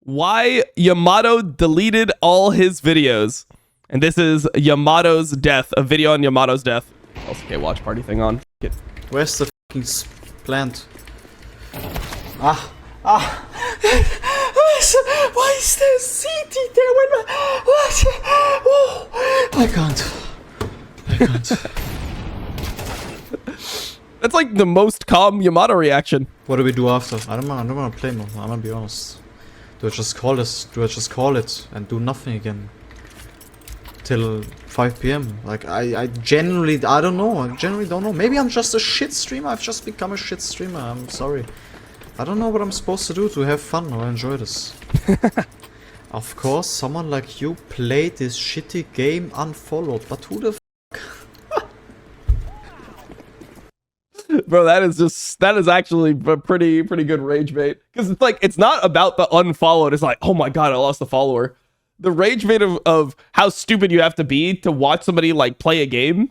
Why Yamato deleted all his videos. And this is Yamato's death, a video on Yamato's death. Okay, watch party thing on. Get. Where's the fucking plant? Why is there CT there when what? Oh, I can't. That's like the most calm Yamato reaction. What do we do after? I don't want to play more. I'm gonna be honest. Do I just call this? Do I just call it and do nothing again till 5 p.m? Like I genuinely don't know. I genuinely don't know. Maybe I'm just a shit streamer. I've just become a shit streamer. I'm sorry. I don't know what I'm supposed to do to have fun or enjoy this. Of course, someone like you played this shitty game unfollowed, but who the f? Bro, that is actually a pretty good rage bait. Because it's like, it's not about the unfollowed. It's like, oh my god, I lost a follower. The rage bait of how stupid you have to be to watch somebody like play a game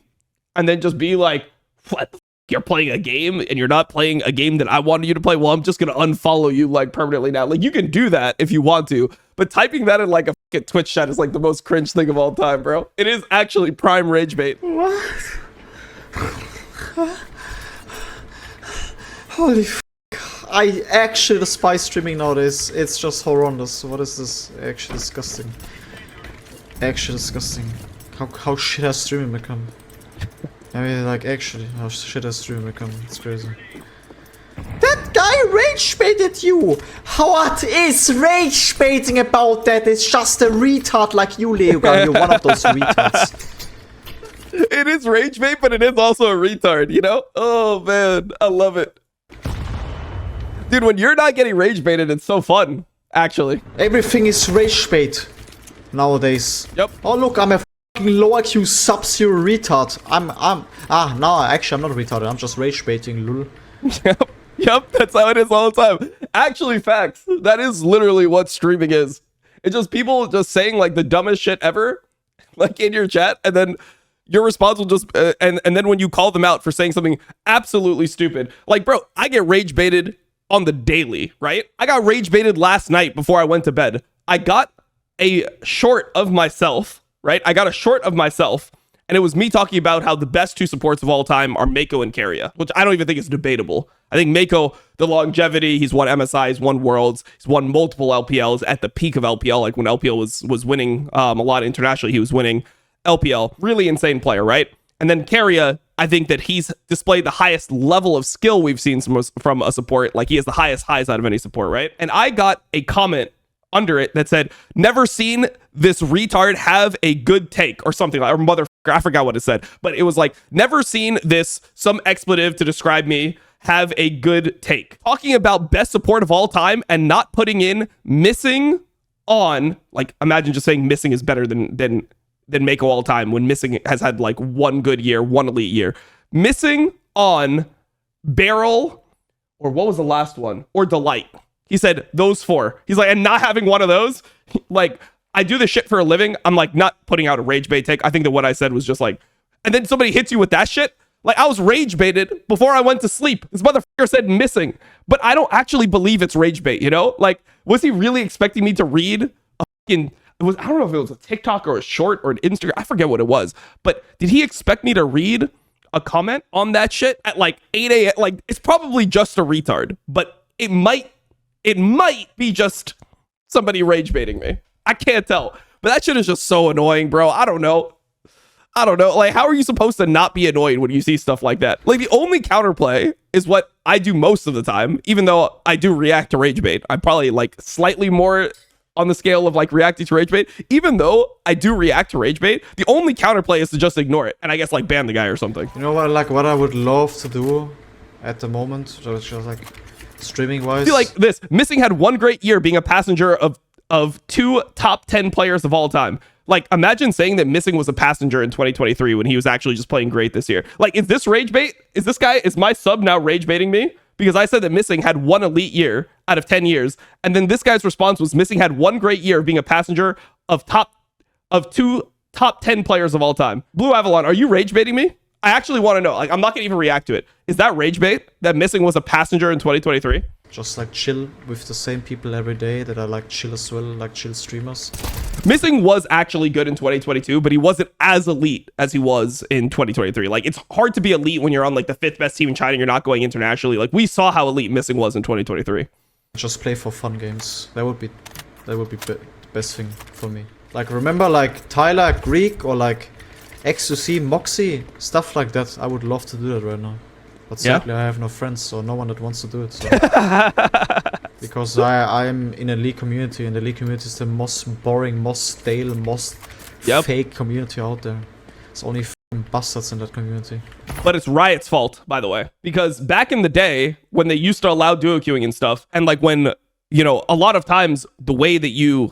and then just be like, what the f? You're playing a game and you're not playing a game that I wanted you to play. Well, I'm just gonna unfollow you like permanently now. Like, you can do that if you want to, but typing that in like a fucking Twitch chat is like the most cringe thing of all time, bro. It is actually prime rage bait. What? Holy f***. I actually despise streaming nowadays. It's just horrendous. What is this? Actually disgusting. Actually disgusting. How shit has streaming become? I mean, like, actually, how shit has streaming become? It's crazy. That guy rage baited you! What is rage baiting about that? It's just a retard like you, Leogan. You're one of those retards. It is rage bait, but it is also a retard, you know? Oh man, I love it. Dude, when you're not getting rage baited, it's so fun, actually. Everything is rage bait nowadays. Yep. Oh look, I'm a fucking low IQ sub-zero retard. No, actually I'm not a retard. I'm just rage baiting, lol. Yep, that's how it is all the time. Actually, facts. That is literally what streaming is. It's just people just saying like the dumbest shit ever, like in your chat, and then your response will just and then when you call them out for saying something absolutely stupid, like, bro, I get rage baited on the daily, right? I got rage baited last night before I went to bed. I got a short of myself, right? I got a short of myself, and it was me talking about how the best two supports of all time are Mako and Keria, which I don't even think is debatable. I think Mako, the longevity, he's won MSI, he's won Worlds, he's won multiple LPLs at the peak of LPL, like when LPL was winning a lot internationally, he was winning LPL. Really insane player, right? And then Keria, I think that he's displayed the highest level of skill we've seen from a support. Like, he has the highest highs out of any support, right? And I got a comment under it that said, never seen this retard have a good take, or something like, or motherfucker, I forgot what it said, but it was like, never seen this, some expletive to describe me, have a good take. Talking about best support of all time and not putting in missing on, like, imagine just saying missing is better than Mako all time, when missing has had like one good year, one elite year. Missing on Barrel, or what was the last one? Or Delight. He said those four. He's like, and not having one of those, like, I do this shit for a living. I'm like, not putting out a rage bait take. I think that what I said was just like, and then somebody hits you with that shit. Like, I was rage baited before I went to sleep. This motherfucker said missing, but I don't actually believe it's rage bait, you know? Like, was he really expecting me to read a fucking, I don't know if it was a TikTok or a short or an Instagram, I forget what it was, but did he expect me to read a comment on that shit at like 8 a.m.? Like, it's probably just a retard, but it might be just somebody rage baiting me. I can't tell, but that shit is just so annoying, bro. I don't know. Like, how are you supposed to not be annoyed when you see stuff like that? Like, the only counterplay is what I do most of the time, even though I do react to rage bait. I'm probably like slightly more on the scale of like reacting to rage bait. Even though I do react to rage bait, the only counterplay is to just ignore it and I guess like ban the guy or something. You know what I would love to do at the moment, just like streaming wise? I feel like this. Missing had one great year being a passenger of two top 10 players of all time. Like, imagine saying that Missing was a passenger in 2023 when he was actually just playing great this year. Like, is this rage bait? Is my sub now rage baiting me? Because I said that Missing had one elite year out of 10 years. And then this guy's response was Missing had one great year of being a passenger of two top 10 players of all time. Blue Avalon, are you rage baiting me? I actually want to know. Like, I'm not going to even react to it. Is that rage bait that Missing was a passenger in 2023? Just like chill with the same people every day that are like chill as well, like chill streamers. Missing was actually good in 2022, but he wasn't as elite as he was in 2023. Like, it's hard to be elite when you're on like the 5th best team in China and you're not going internationally. Like, we saw how elite Missing was in 2023. Just play for fun games. That would be the best thing for me. Like, remember like Tyler, Greek, or like X2C, Moxie, stuff like that. I would love to do that right now. But sadly, I have no friends, so no one that wants to do it. So. Because I'm in a League community, and the League community is the most boring, most stale, most fake community out there. It's only f***ing bastards in that community. But it's Riot's fault, by the way. Because back in the day, when they used to allow duo queuing and stuff, and like when, you know, a lot of times the way that you...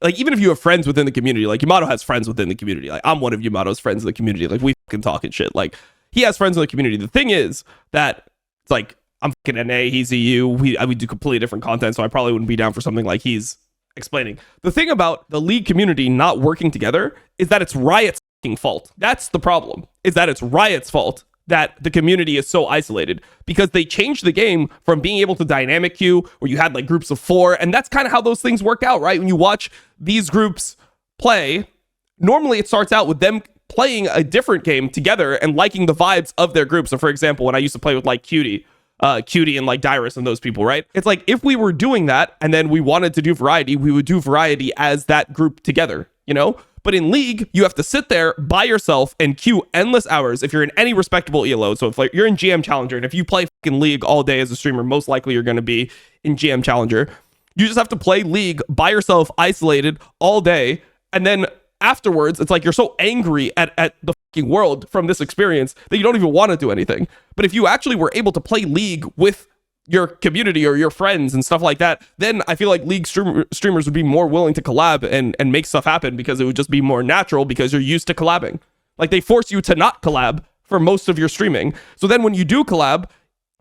Like, even if you have friends within the community, like Yamato has friends within the community. Like, I'm one of Yamato's friends in the community. Like, we fucking talk and shit. Like, he has friends in the community. The thing is that it's like, I'm fucking NA, he's EU. We do completely different content, so I probably wouldn't be down for something like he's explaining. The thing about the League community not working together is that it's Riot's fucking fault. That's the problem, is that it's Riot's fault that the community is so isolated, because they changed the game from being able to dynamic queue where you had like groups of 4, and that's kind of how those things work out, right? When you watch these groups play, normally it starts out with them playing a different game together and liking the vibes of their group. So for example, when I used to play with like Cutie and like Dyrus and those people, right? It's like, if we were doing that and then we wanted to do variety, we would do variety as that group together, you know? But in League, you have to sit there by yourself and queue endless hours if you're in any respectable ELO. So if like you're in GM Challenger, and if you play fucking League all day as a streamer, most likely you're going to be in GM Challenger. You just have to play League by yourself, isolated all day, and then afterwards, it's like you're so angry at the fucking world from this experience that you don't even want to do anything. But if you actually were able to play League with your community or your friends and stuff like that, then I feel like League streamers would be more willing to collab and make stuff happen, because it would just be more natural because you're used to collabing. Like, they force you to not collab for most of your streaming. So then when you do collab,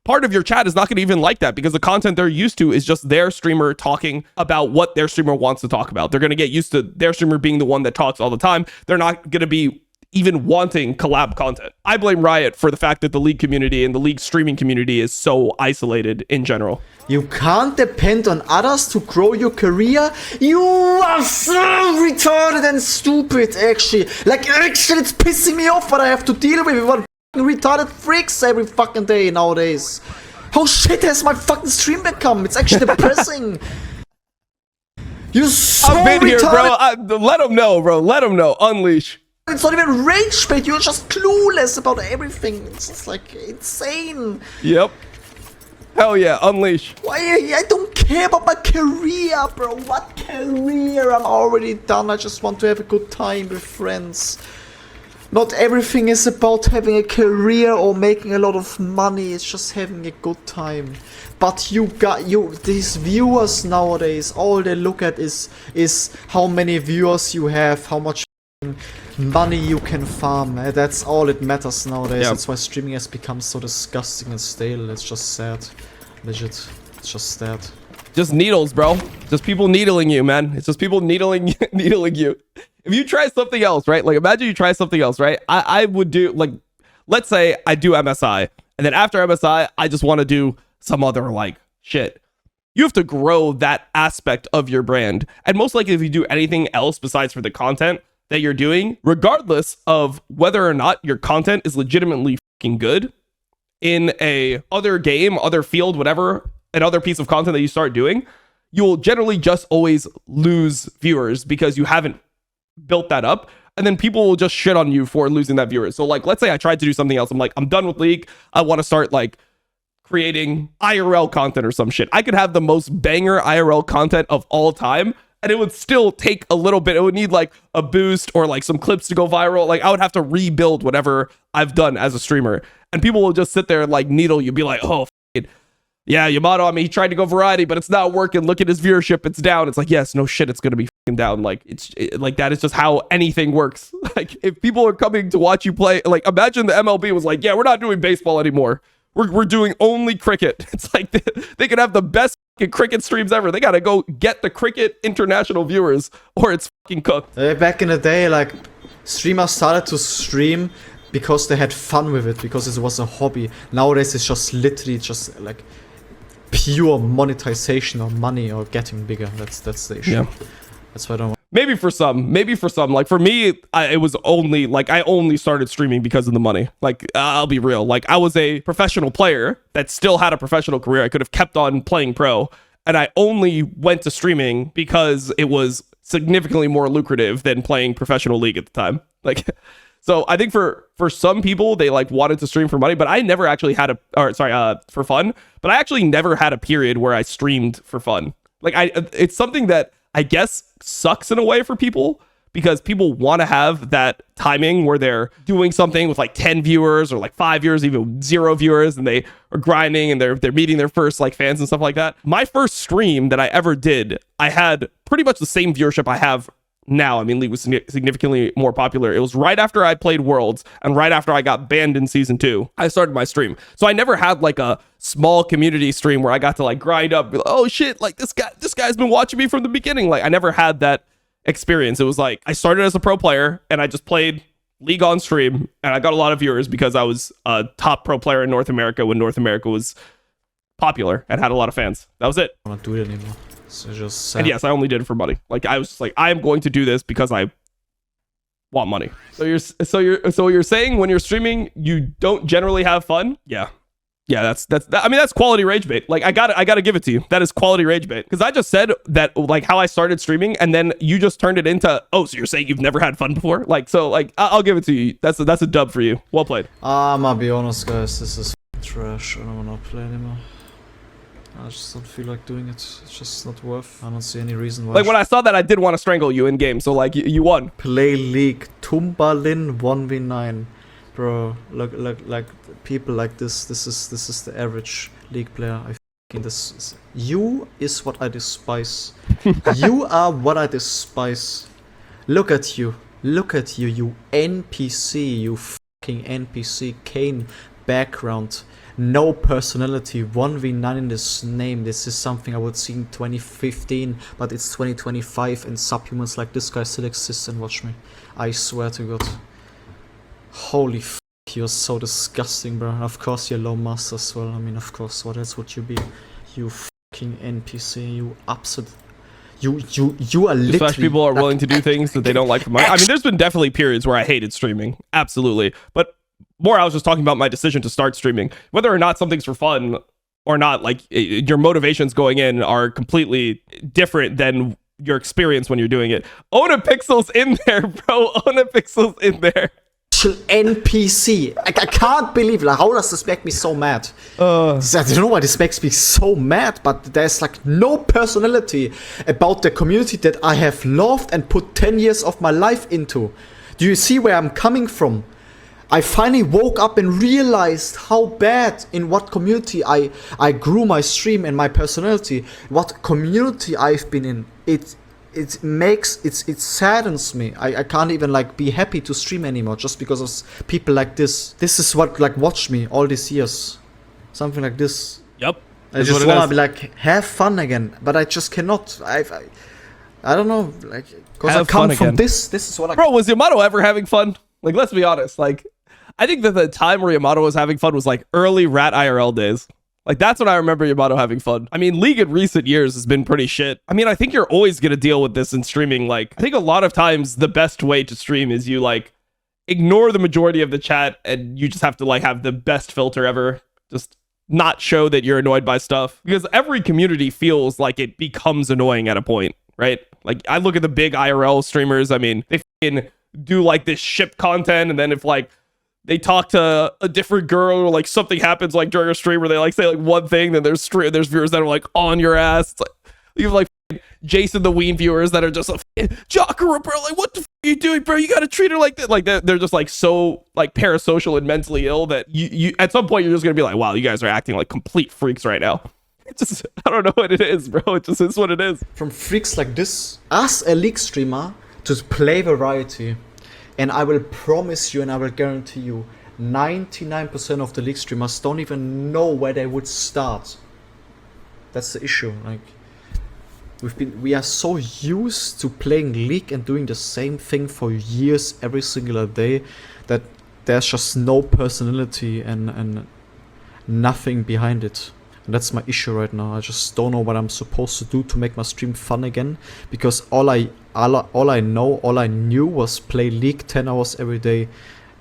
part of your chat is not going to even like that, because the content they're used to is just their streamer talking about what their streamer wants to talk about. They're going to get used to their streamer being the one that talks all the time. They're not going to be even wanting collab content. I blame Riot for the fact that the League community and the League streaming community is so isolated in general. You can't depend on others to grow your career? You are so retarded and stupid, actually. Like, actually, it's pissing me off what I have to deal with. What retarded freaks every fucking day nowadays. How shit has my fucking stream become? It's actually depressing. You're so I've been retarded. here, bro. Let them know, bro. Let them know. Unleash. It's not even rage bait, you're just clueless about everything. It's just like insane. Yep. Hell yeah, unleash. Why? I don't care about my career, bro. What career? I'm already done. I just want to have a good time with friends. Not everything is about having a career or making a lot of money. It's just having a good time. But these viewers nowadays, all they look at is how many viewers you have, how much money you can farm. That's all it matters nowadays. Yeah. That's why streaming has become so disgusting and stale. It's just sad. Legit. It's just sad. Just needles, bro. Just people needling you, man. It's just people needling you. If you try something else, right? Like, imagine you try something else, right? I would do, like, let's say I do MSI, and then after MSI, I just want to do some other, like, shit. You have to grow that aspect of your brand. And most likely, if you do anything else besides for the content that you're doing, regardless of whether or not your content is legitimately fucking good in a other game, other field, whatever, another piece of content that you start doing, you will generally just always lose viewers because you haven't built that up. And then people will just shit on you for losing that viewers. So like, let's say I tried to do something else. I'm like, I'm done with League. I want to start like creating IRL content or some shit. I could have the most banger IRL content of all time, and it would still take a little bit. It would need like a boost or like some clips to go viral. Like, I would have to rebuild whatever I've done as a streamer. And people will just sit there and like needle you, be like, oh, yeah, Yamato, I mean, he tried to go variety, but it's not working. Look at his viewership. It's down. It's like, yes, no shit, it's going to be fucking down. Like, like that is just how anything works. Like, if people are coming to watch you play, like, imagine the MLB was like, yeah, we're not doing baseball anymore. We're doing only cricket. It's like they could have the best fucking cricket streams ever. They got to go get the cricket international viewers or it's fucking cooked. Back in the day, like, streamers started to stream because they had fun with it, because it was a hobby. Nowadays, it's just literally just like pure monetization or money or getting bigger. That's the issue. Yeah. That's why I don't. Maybe for some, like for me, it was only like I only started streaming because of the money. Like I'll be real, like I was a professional player that still had a professional career. I could have kept on playing pro, and I only went to streaming because it was significantly more lucrative than playing professional league at the time. Like, so I think for some people, they like wanted to stream for money, but I never actually had for fun. But I actually never had a period where I streamed for fun. Like it's something that I guess sucks in a way for people, because people want to have that timing where they're doing something with like 10 viewers or like 5 viewers, even 0 viewers, and they are grinding and they're meeting their first like fans and stuff like that. My first stream that I ever did, I had pretty much the same viewership I have now. I mean, League was significantly more popular. It was right after I played Worlds and right after I got banned in season 2. I started my stream. So I never had like a small community stream where I got to like grind up, be like, oh shit, like this guy's been watching me from the beginning. Like I never had that experience. It was like I started as a pro player and I just played League on stream, and I got a lot of viewers because I was a top pro player in North America when North America was popular and had a lot of fans. That was it. I don't do it anymore. So just sad. And yes, I only did it for money. Like I was just like, I am going to do this because I want money. So you're saying when you're streaming, you don't generally have fun? Yeah. Yeah, that's quality rage bait. Like I gotta give it to you. That is quality rage bait. Because I just said that like how I started streaming, and then you just turned it into, oh, so you're saying you've never had fun before? Like, so like I'll give it to you. That's a dub for you. Well played. I'll be honest, guys. This is trash. I don't wanna play anymore. I just don't feel like doing it. It's just not worth. I don't see any reason why. Like when I saw that, I did want to strangle you in game. So like you won. Play League. Tumbalin 1v9. Bro, look, like people like this. This is the average League player. I fucking this. You is what I despise. You are what I despise. Look at you. Look at you. You NPC. You fucking NPC. Kane background. No personality. 1v9 in this name. This is something I would see in 2015, but it's 2025, and subhumans like this guy still exist. And watch me. I swear to God. Holy f***, you're so disgusting, bro. Of course you're low master as well. I mean, of course, what else would you be? You fucking NPC, you absolute... You are literally... Slash people are willing to do things that they don't like for money. I mean, there's been definitely periods where I hated streaming. Absolutely. But more, I was just talking about my decision to start streaming. Whether or not something's for fun or not, like, your motivations going in are completely different than your experience when you're doing it. Ona Pixel's in there, bro. Ona Pixel's in there. NPC. I can't believe, like, how does this make me so mad? I don't know why this makes me so mad, but there's like no personality about the community that I have loved and put 10 years of my life into. Do you see where I'm coming from? I finally woke up and realized how bad, in what community I grew my stream and my personality, what community I've been in. It saddens me. I can't even like be happy to stream anymore just because of people like this. This is what like watched me all these years. Something like this. Yep. I just wanna be like, have fun again, but I just cannot. I don't know, like, because I come from this. This is what I... Bro, was Yamato ever having fun? Like, let's be honest. Like, I think that the time where Yamato was having fun was like early Rat IRL days. Like, that's when I remember Yamato having fun. I mean, League in recent years has been pretty shit. I mean, I think you're always going to deal with this in streaming. Like, I think a lot of times the best way to stream is you, like, ignore the majority of the chat and you just have to, like, have the best filter ever. Just not show that you're annoyed by stuff. Because every community feels like it becomes annoying at a point, right? Like, I look at the big IRL streamers. I mean, they fucking do, like, this ship content, and then if, like, they talk to a different girl or like something happens like during a stream where they like say like one thing, then there's viewers that are like on your ass. It's like, you have like Jason the Ween viewers that are just like, Jockera, bro, like what the f are you doing, bro? You gotta treat her like that. Like they're just like so like parasocial and mentally ill that you at some point you're just gonna be like, wow, you guys are acting like complete freaks right now. It's just, I don't know what it is, bro. It just is what it is. From freaks like this, as a League streamer, to play variety. And I will promise you and I will guarantee you 99% of the League streamers don't even know where they would start. That's the issue. Like, we are so used to playing League and doing the same thing for years every single day that there's just no personality and nothing behind it. And that's my issue right now. I just don't know what I'm supposed to do to make my stream fun again. Because all I knew was play League 10 hours every day.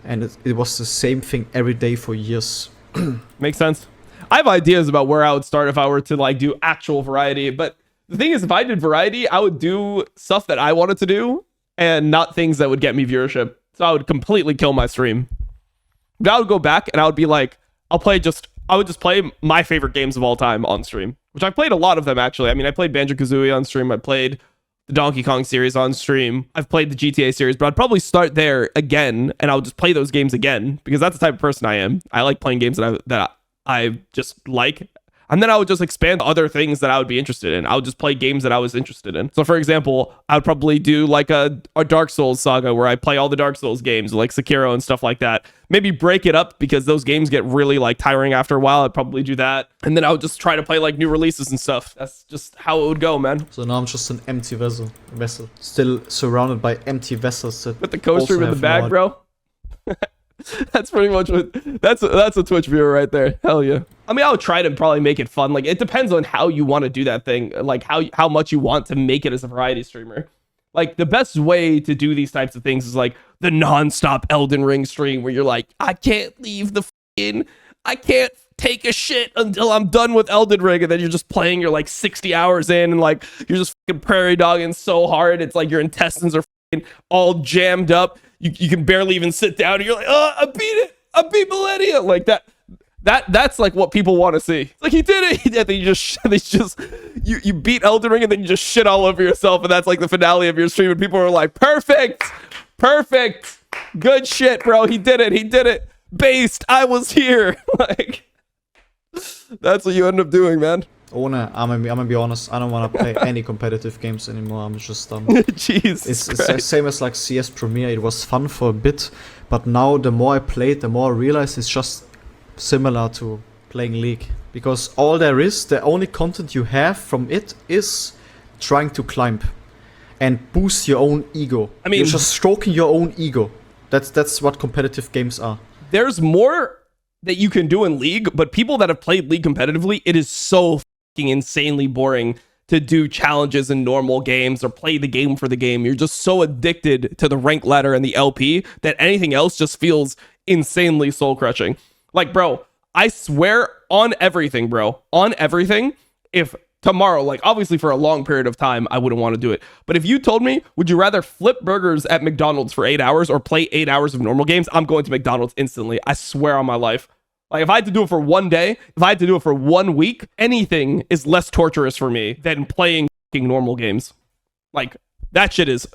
And it was the same thing every day for years. Makes sense. I have ideas about where I would start if I were to like do actual variety. But the thing is, if I did variety, I would do stuff that I wanted to do and not things that would get me viewership. So I would completely kill my stream. But I would go back and I would be like, I would just play my favorite games of all time on stream, which I played a lot of them actually. I mean, I played Banjo-Kazooie on stream. I played the Donkey Kong series on stream. I've played the GTA series, but I'd probably start there again and I would just play those games again because that's the type of person I am. I like playing games that I just like. And then I would just expand other things that I would be interested in. I would just play games that I was interested in. So for example, I would probably do like a Dark Souls saga where I play all the Dark Souls games like Sekiro and stuff like that. Maybe break it up because those games get really like tiring after a while. I'd probably do that. And then I would just try to play like new releases and stuff. That's just how it would go, man. So now I'm just an empty vessel. Still surrounded by empty vessels. That Put the coaster in the bag, bro. That's pretty much what that's a Twitch viewer right there. Hell yeah. I mean, I would try to probably make it fun. Like it depends on how you want to do that thing, like how much you want to make it as a variety streamer. Like the best way to do these types of things is like the non-stop Elden Ring stream where you're like, I can't leave I can't take a shit until I'm done with Elden Ring, and then you're just playing, you're like 60 hours in and like you're just fucking prairie dogging so hard it's like your intestines are all jammed up. You can barely even sit down and you're like, oh, I beat Millennia. Like that's like what people want to see. It's like he did it. And then you beat Elden Ring and then you just shit all over yourself, and that's like the finale of your stream, and people are like, perfect, good shit, bro. He did it. Based, I was here. Like that's what you end up doing, man. I'm gonna be honest, I don't want to play any competitive games anymore. I'm just done. Jesus It's the same as like CS Premier. It was fun for a bit, but now the more I played, the more I realized it's just similar to playing League. Because all there is, the only content you have from it is trying to climb and boost your own ego. I mean, you're just stroking your own ego. That's what competitive games are. There's more that you can do in League, but people that have played League competitively, it is so insanely boring to do challenges in normal games or play the game for the game. You're just so addicted to the rank ladder and the LP that anything else just feels insanely soul crushing. Like, bro, I swear on everything, if tomorrow, like obviously for a long period of time, I wouldn't want to do it. But if you told me, would you rather flip burgers at McDonald's for 8 hours or play 8 hours of normal games? I'm going to McDonald's instantly. I swear on my life. Like, if I had to do it for one day, if I had to do it for 1 week, anything is less torturous for me than playing normal games. Like, that shit is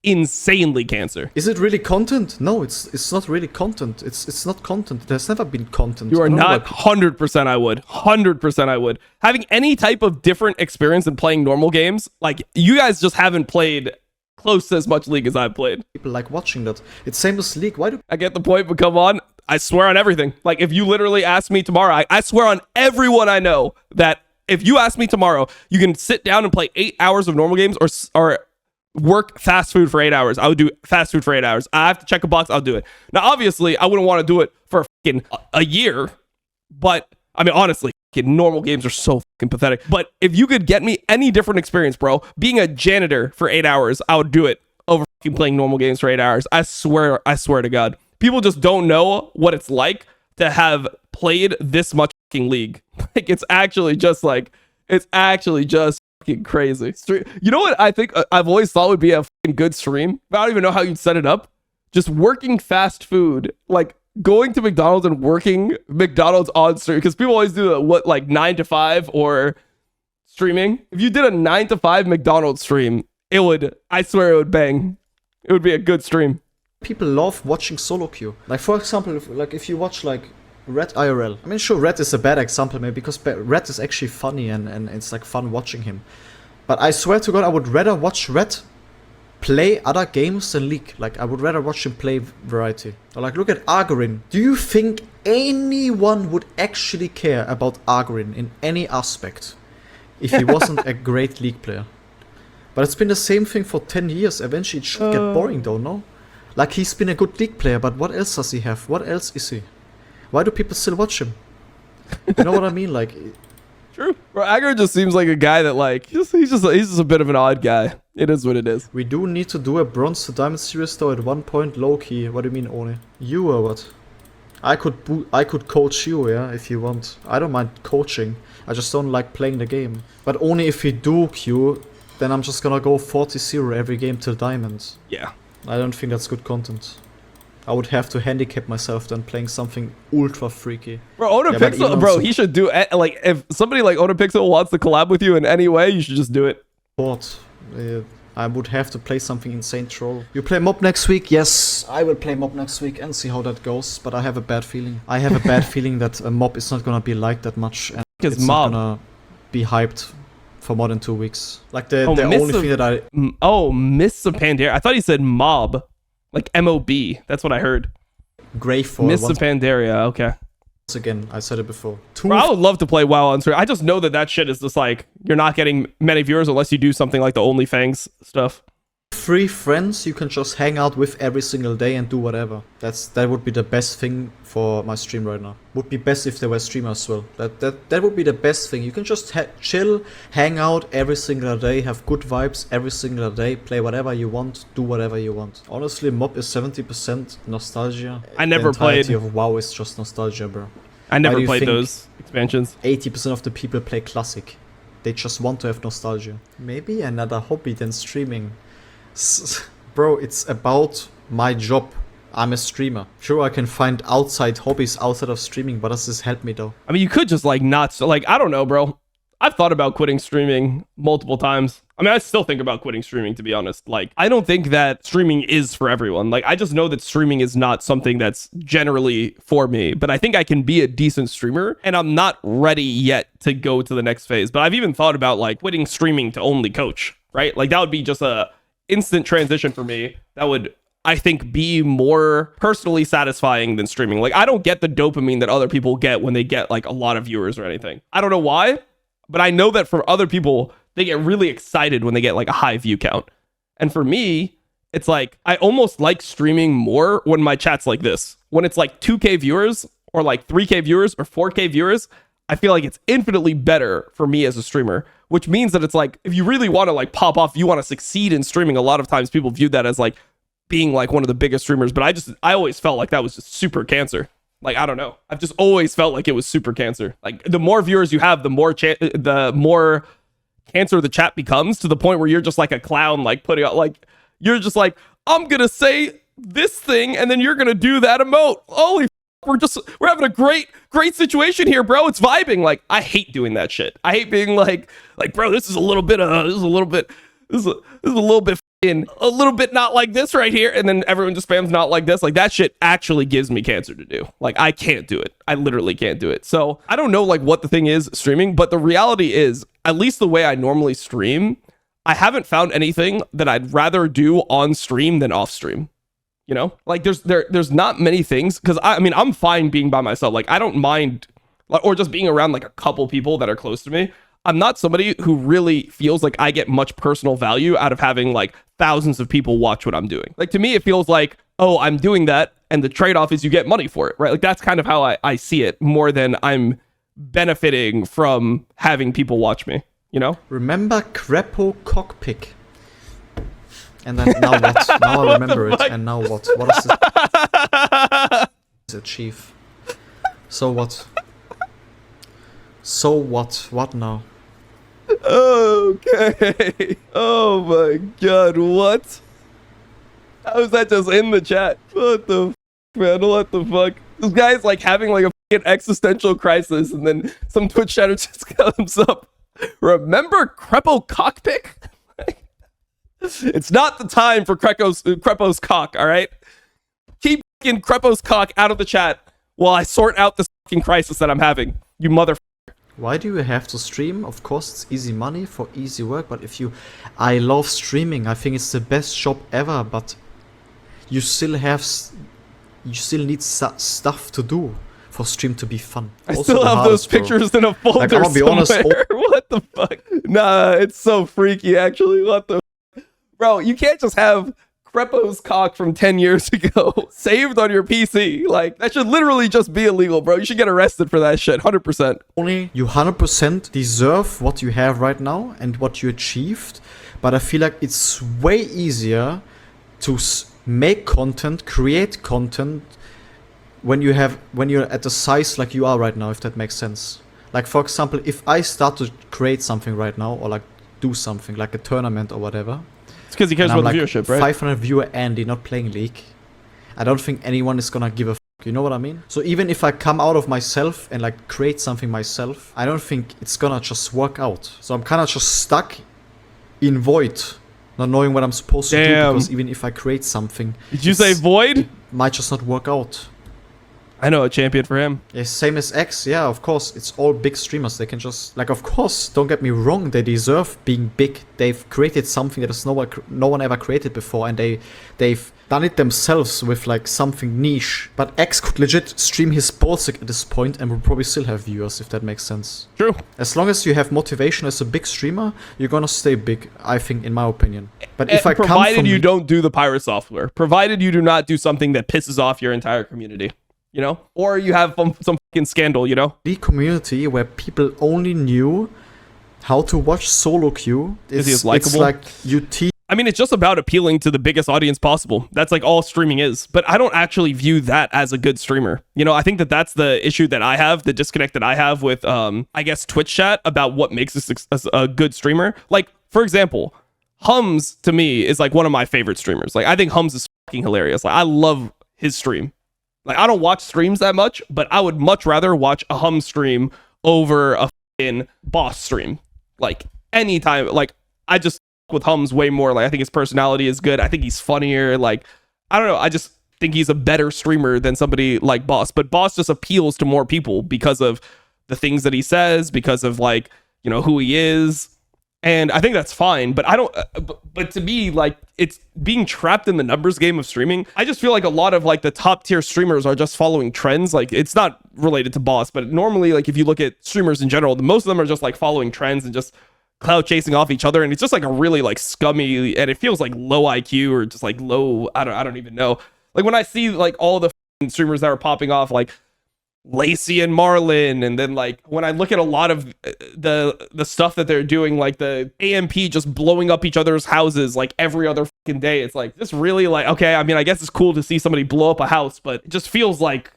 insanely cancer. Is it really content? No, it's not really content. It's not content. There's never been content. You are not. 100% I would. 100% I would. Having any type of different experience in playing normal games, like, you guys just haven't played close to as much League as I've played. People like watching that. It's same as League. Why do I get the point, but come on. I swear on everything. Like, if you literally ask me tomorrow, I swear on everyone I know that if you ask me tomorrow, you can sit down and play 8 hours of normal games or work fast food for 8 hours. I would do fast food for 8 hours. I have to check a box. I'll do it. Now, obviously, I wouldn't want to do it for a year, but I mean, honestly, normal games are so fucking pathetic. But if you could get me any different experience, bro, being a janitor for 8 hours, I would do it over playing normal games for 8 hours. I swear to God. People just don't know what it's like to have played this much fucking League. Like, it's actually just fucking crazy. You know what I think I've always thought would be a fucking good stream? I don't even know how you'd set it up. Just working fast food, like going to McDonald's and working McDonald's on stream, because people always do like 9 to 5 or streaming. If you did a 9 to 5 McDonald's stream, I swear it would bang. It would be a good stream. People love watching solo queue. Like, for example, if you watch like Red IRL. I mean, sure, Red is a bad example maybe because Red is actually funny and it's like fun watching him. But I swear to God, I would rather watch Red play other games than League. Like, I would rather watch him play variety. Or like, look at Argorin. Do you think anyone would actually care about Argorin in any aspect if he wasn't a great League player? But it's been the same thing for 10 years. Eventually it should get boring though, no? Like, he's been a good League player, but what else does he have? What else is he? Why do people still watch him? You know what I mean? Like, True. Bro, Agar just seems like a guy that like he's just a bit of an odd guy. It is what it is. We do need to do a bronze to diamond series though at one point, low key. What do you mean, Oni? You or what? I could coach you, yeah, if you want. I don't mind coaching. I just don't like playing the game. But only if we duke you, then I'm just gonna go 40-0 every game till diamonds. Yeah. I don't think that's good content. I would have to handicap myself then playing something ultra freaky. Bro, Onapixel, yeah, bro, he should do it. Like, if somebody like Onapixel wants to collab with you in any way, you should just do it. But I would have to play something insane troll. You play mob next week? Yes, I will play mob next week and see how that goes. But I have a bad feeling. I have a bad feeling that a mob is not gonna be liked that much. And it's not gonna be hyped for more than 2 weeks. Like the only thing that I... Oh, Mists of Pandaria. I thought he said mob. Like M-O-B. That's what I heard. Grey for Mists of Pandaria. Okay. Once again, I said it before. Bro, I would love to play WoW on stream. I just know that shit is just like, you're not getting many viewers unless you do something like the OnlyFans stuff. 3 friends you can just hang out with every single day and do whatever. That would be the best thing for my stream right now. Would be best if there were streamers as well. That would be the best thing. You can just chill, hang out every single day, have good vibes every single day, play whatever you want, do whatever you want. Honestly, mob is 70% nostalgia. I never played. The entirety of WoW is just nostalgia, bro. I never played those expansions. 80% of the people play classic. They just want to have nostalgia. Maybe another hobby than streaming. Bro, it's about my job. I'm a streamer. Sure, I can find outside hobbies outside of streaming, but does this help me though? I mean, you could just like not, like, I don't know, bro. I've thought about quitting streaming multiple times. I mean, I still think about quitting streaming, to be honest. Like, I don't think that streaming is for everyone. Like, I just know that streaming is not something that's generally for me, but I think I can be a decent streamer, and I'm not ready yet to go to the next phase. But I've even thought about like quitting streaming to only coach, right? Like, that would be just a instant transition for me that would, I think, be more personally satisfying than streaming. Like, I don't get the dopamine that other people get when they get like a lot of viewers or anything. I don't know why, but I know that for other people, they get really excited when they get like a high view count. And for me, it's like, I almost like streaming more when my chat's like this. When it's like 2K viewers or like 3K viewers or 4K viewers, I feel like it's infinitely better for me as a streamer, which means that it's like, if you really want to like pop off, you want to succeed in streaming, a lot of times people view that as like being like one of the biggest streamers. But I always felt like that was just super cancer. Like, I don't know. I've just always felt like it was super cancer. Like, the more viewers you have, the more cancer the chat becomes, to the point where you're just like a clown, like putting out, like, you're just like, I'm gonna say this thing and then you're gonna do that emote. Holy we're having a great situation here, bro. It's vibing. Like, I hate doing that shit. I hate being like, bro, this is a little bit not like this right here, and then everyone just spams not like this. Like, that shit actually gives me cancer to do. Like, I can't do it. I literally can't do it. So I don't know like what the thing is streaming, but the reality is, at least the way I normally stream, I haven't found anything that I'd rather do on stream than off stream. You know, like there's not many things, because I mean, I'm fine being by myself. Like, I don't mind, or just being around like a couple people that are close to me. I'm not somebody who really feels like I get much personal value out of having like thousands of people watch what I'm doing. Like, to me, it feels like, oh, I'm doing that, and the trade-off is you get money for it, right? Like, that's kind of how I see it, more than I'm benefiting from having people watch me, you know? Remember Crepo Cockpick? And then now what? Now I remember it. And now what? What is it? Achieve. So what? So what? What now? Okay. Oh my god, what? How is that just in the chat? What the man? What the fuck? This guy's like having like a fucking existential crisis, and then some Twitch chatter just comes up. Remember Crepo Cockpick? It's not the time for Crepo's cock, all right? Keep fucking Crepo's cock out of the chat while I sort out this fucking crisis that I'm having, you motherfucker. Why do you have to stream? Of course, it's easy money for easy work, but I love streaming. I think it's the best job ever, but you still need stuff to do for stream to be fun. I still have those pictures in a folder like, I'll be honest, what the fuck? Nah, it's so freaky, actually. What the... Bro, you can't just have Crepo's cock from 10 years ago saved on your PC. Like, that should literally just be illegal, bro. You should get arrested for that shit, 100%. Only you 100% deserve what you have right now and what you achieved, but I feel like it's way easier to make content, create content when you're at the size like you are right now, if that makes sense. Like, for example, if I start to create something right now, or like do something like a tournament or whatever, it's because he cares about like the viewership, right? 500 viewer Andy not playing League, I don't think anyone is gonna give a you know what I mean? So even if I come out of myself and like create something myself, I don't think it's gonna just work out. So I'm kind of just stuck in void, not knowing what I'm supposed to do, because even if I create something, did you say void? It might just not work out. I know a champion for him. Yeah, same as X. Yeah, of course. It's all big streamers. They can just like, of course, don't get me wrong. They deserve being big. They've created something that has no one ever created before, and they've done it themselves with like something niche. But X could legit stream his balls at this point and would probably still have viewers, if that makes sense. True. As long as you have motivation as a big streamer, you're gonna stay big, I think, in my opinion. But if I come from... Provided you don't do the pirate software. Provided you do not do something that pisses off your entire community. You know? Or you have some fucking scandal, you know? The community where people only knew how to watch solo queue, it's like you teach... I mean, it's just about appealing to the biggest audience possible. That's like all streaming is. But I don't actually view that as a good streamer. You know, I think that that's the issue that I have, the disconnect that I have with, I guess, Twitch chat about what makes a good streamer. Like, for example, Hums, to me, is like one of my favorite streamers. Like, I think Hums is fucking hilarious. Like, I love his stream. Like, I don't watch streams that much, but I would much rather watch a Hum stream over a fucking Boss stream. Like, anytime. Like, I just with Hums way more. Like, I think his personality is good. I think he's funnier. Like, I don't know. I just think he's a better streamer than somebody like Boss. But Boss just appeals to more people because of the things that he says, because of, like, you know, who he is. And I think that's fine, but I don't, but to me, like, it's being trapped in the numbers game of streaming. I just feel like a lot of like the top tier streamers are just following trends. Like, it's not related to Boss, but normally, like, if you look at streamers in general, most of them are just like following trends and just cloud chasing off each other. And it's just like a really like scummy, and it feels like low IQ or just like low, I don't even know. Like, when I see like all the streamers that are popping off, like Lacey and Marlin, and then like when I look at a lot of the stuff that they're doing, like the AMP just blowing up each other's houses like every other fucking day, it's like, this really, like, okay, I mean, I guess it's cool to see somebody blow up a house, but it just feels like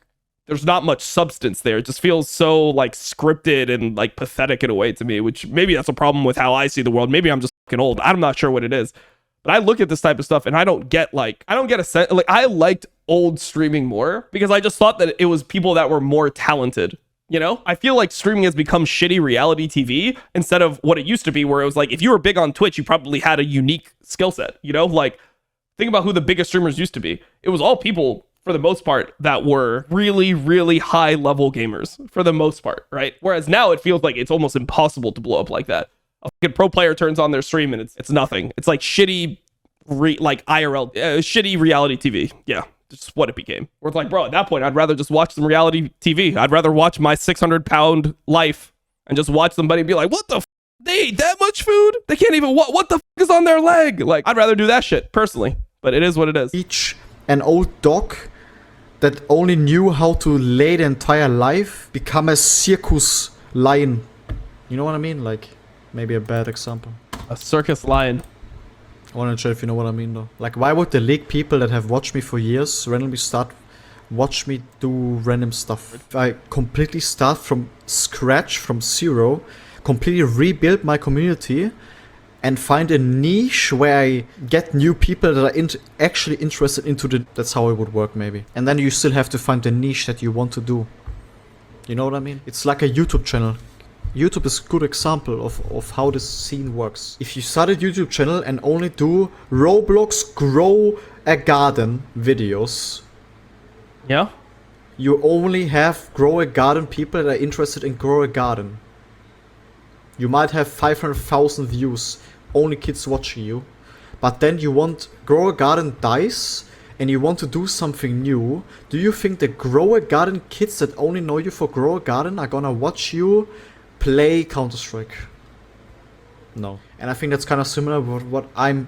there's not much substance there. It just feels so like scripted and like pathetic in a way to me, which maybe that's a problem with how I see the world. Maybe I'm just fucking old. I'm not sure what it is. But I look at this type of stuff and I don't get a sense. Like, I liked old streaming more because I just thought that it was people that were more talented. You know, I feel like streaming has become shitty reality TV instead of what it used to be, where it was like, if you were big on Twitch, you probably had a unique skill set. You know, like, think about who the biggest streamers used to be. It was all people, for the most part, that were really, really high level gamers for the most part, right? Whereas now it feels like it's almost impossible to blow up like that. A fucking pro player turns on their stream and it's nothing. It's like shitty, like IRL, shitty reality TV. Yeah, just what it became. Where it's like, bro, at that point, I'd rather just watch some reality TV. I'd rather watch my 600-pound life and just watch somebody be like, what the f? They ate that much food? They can't even, what the f is on their leg? Like, I'd rather do that shit, personally. But it is what it is. Each an old dog that only knew how to lay the entire life become a circus lion. You know what I mean? Like, maybe a bad example. A circus lion. I want to know if you know what I mean, though. Like, why would the League people that have watched me for years randomly watch me do random stuff? If I completely start from scratch, from zero, completely rebuild my community and find a niche where I get new people that are actually interested into that's how it would work, maybe. And then you still have to find the niche that you want to do. You know what I mean? It's like a YouTube channel. YouTube is a good example of how this scene works. If you start a YouTube channel and only do Roblox grow a garden videos, yeah, you only have grow a garden people that are interested in grow a garden. You might have 500,000 views, only kids watching you, but then you want grow a garden dies and you want to do something new. Do you think the grow a garden kids that only know you for grow a garden are gonna watch you play Counter-Strike? No. And I think that's kind of similar with what I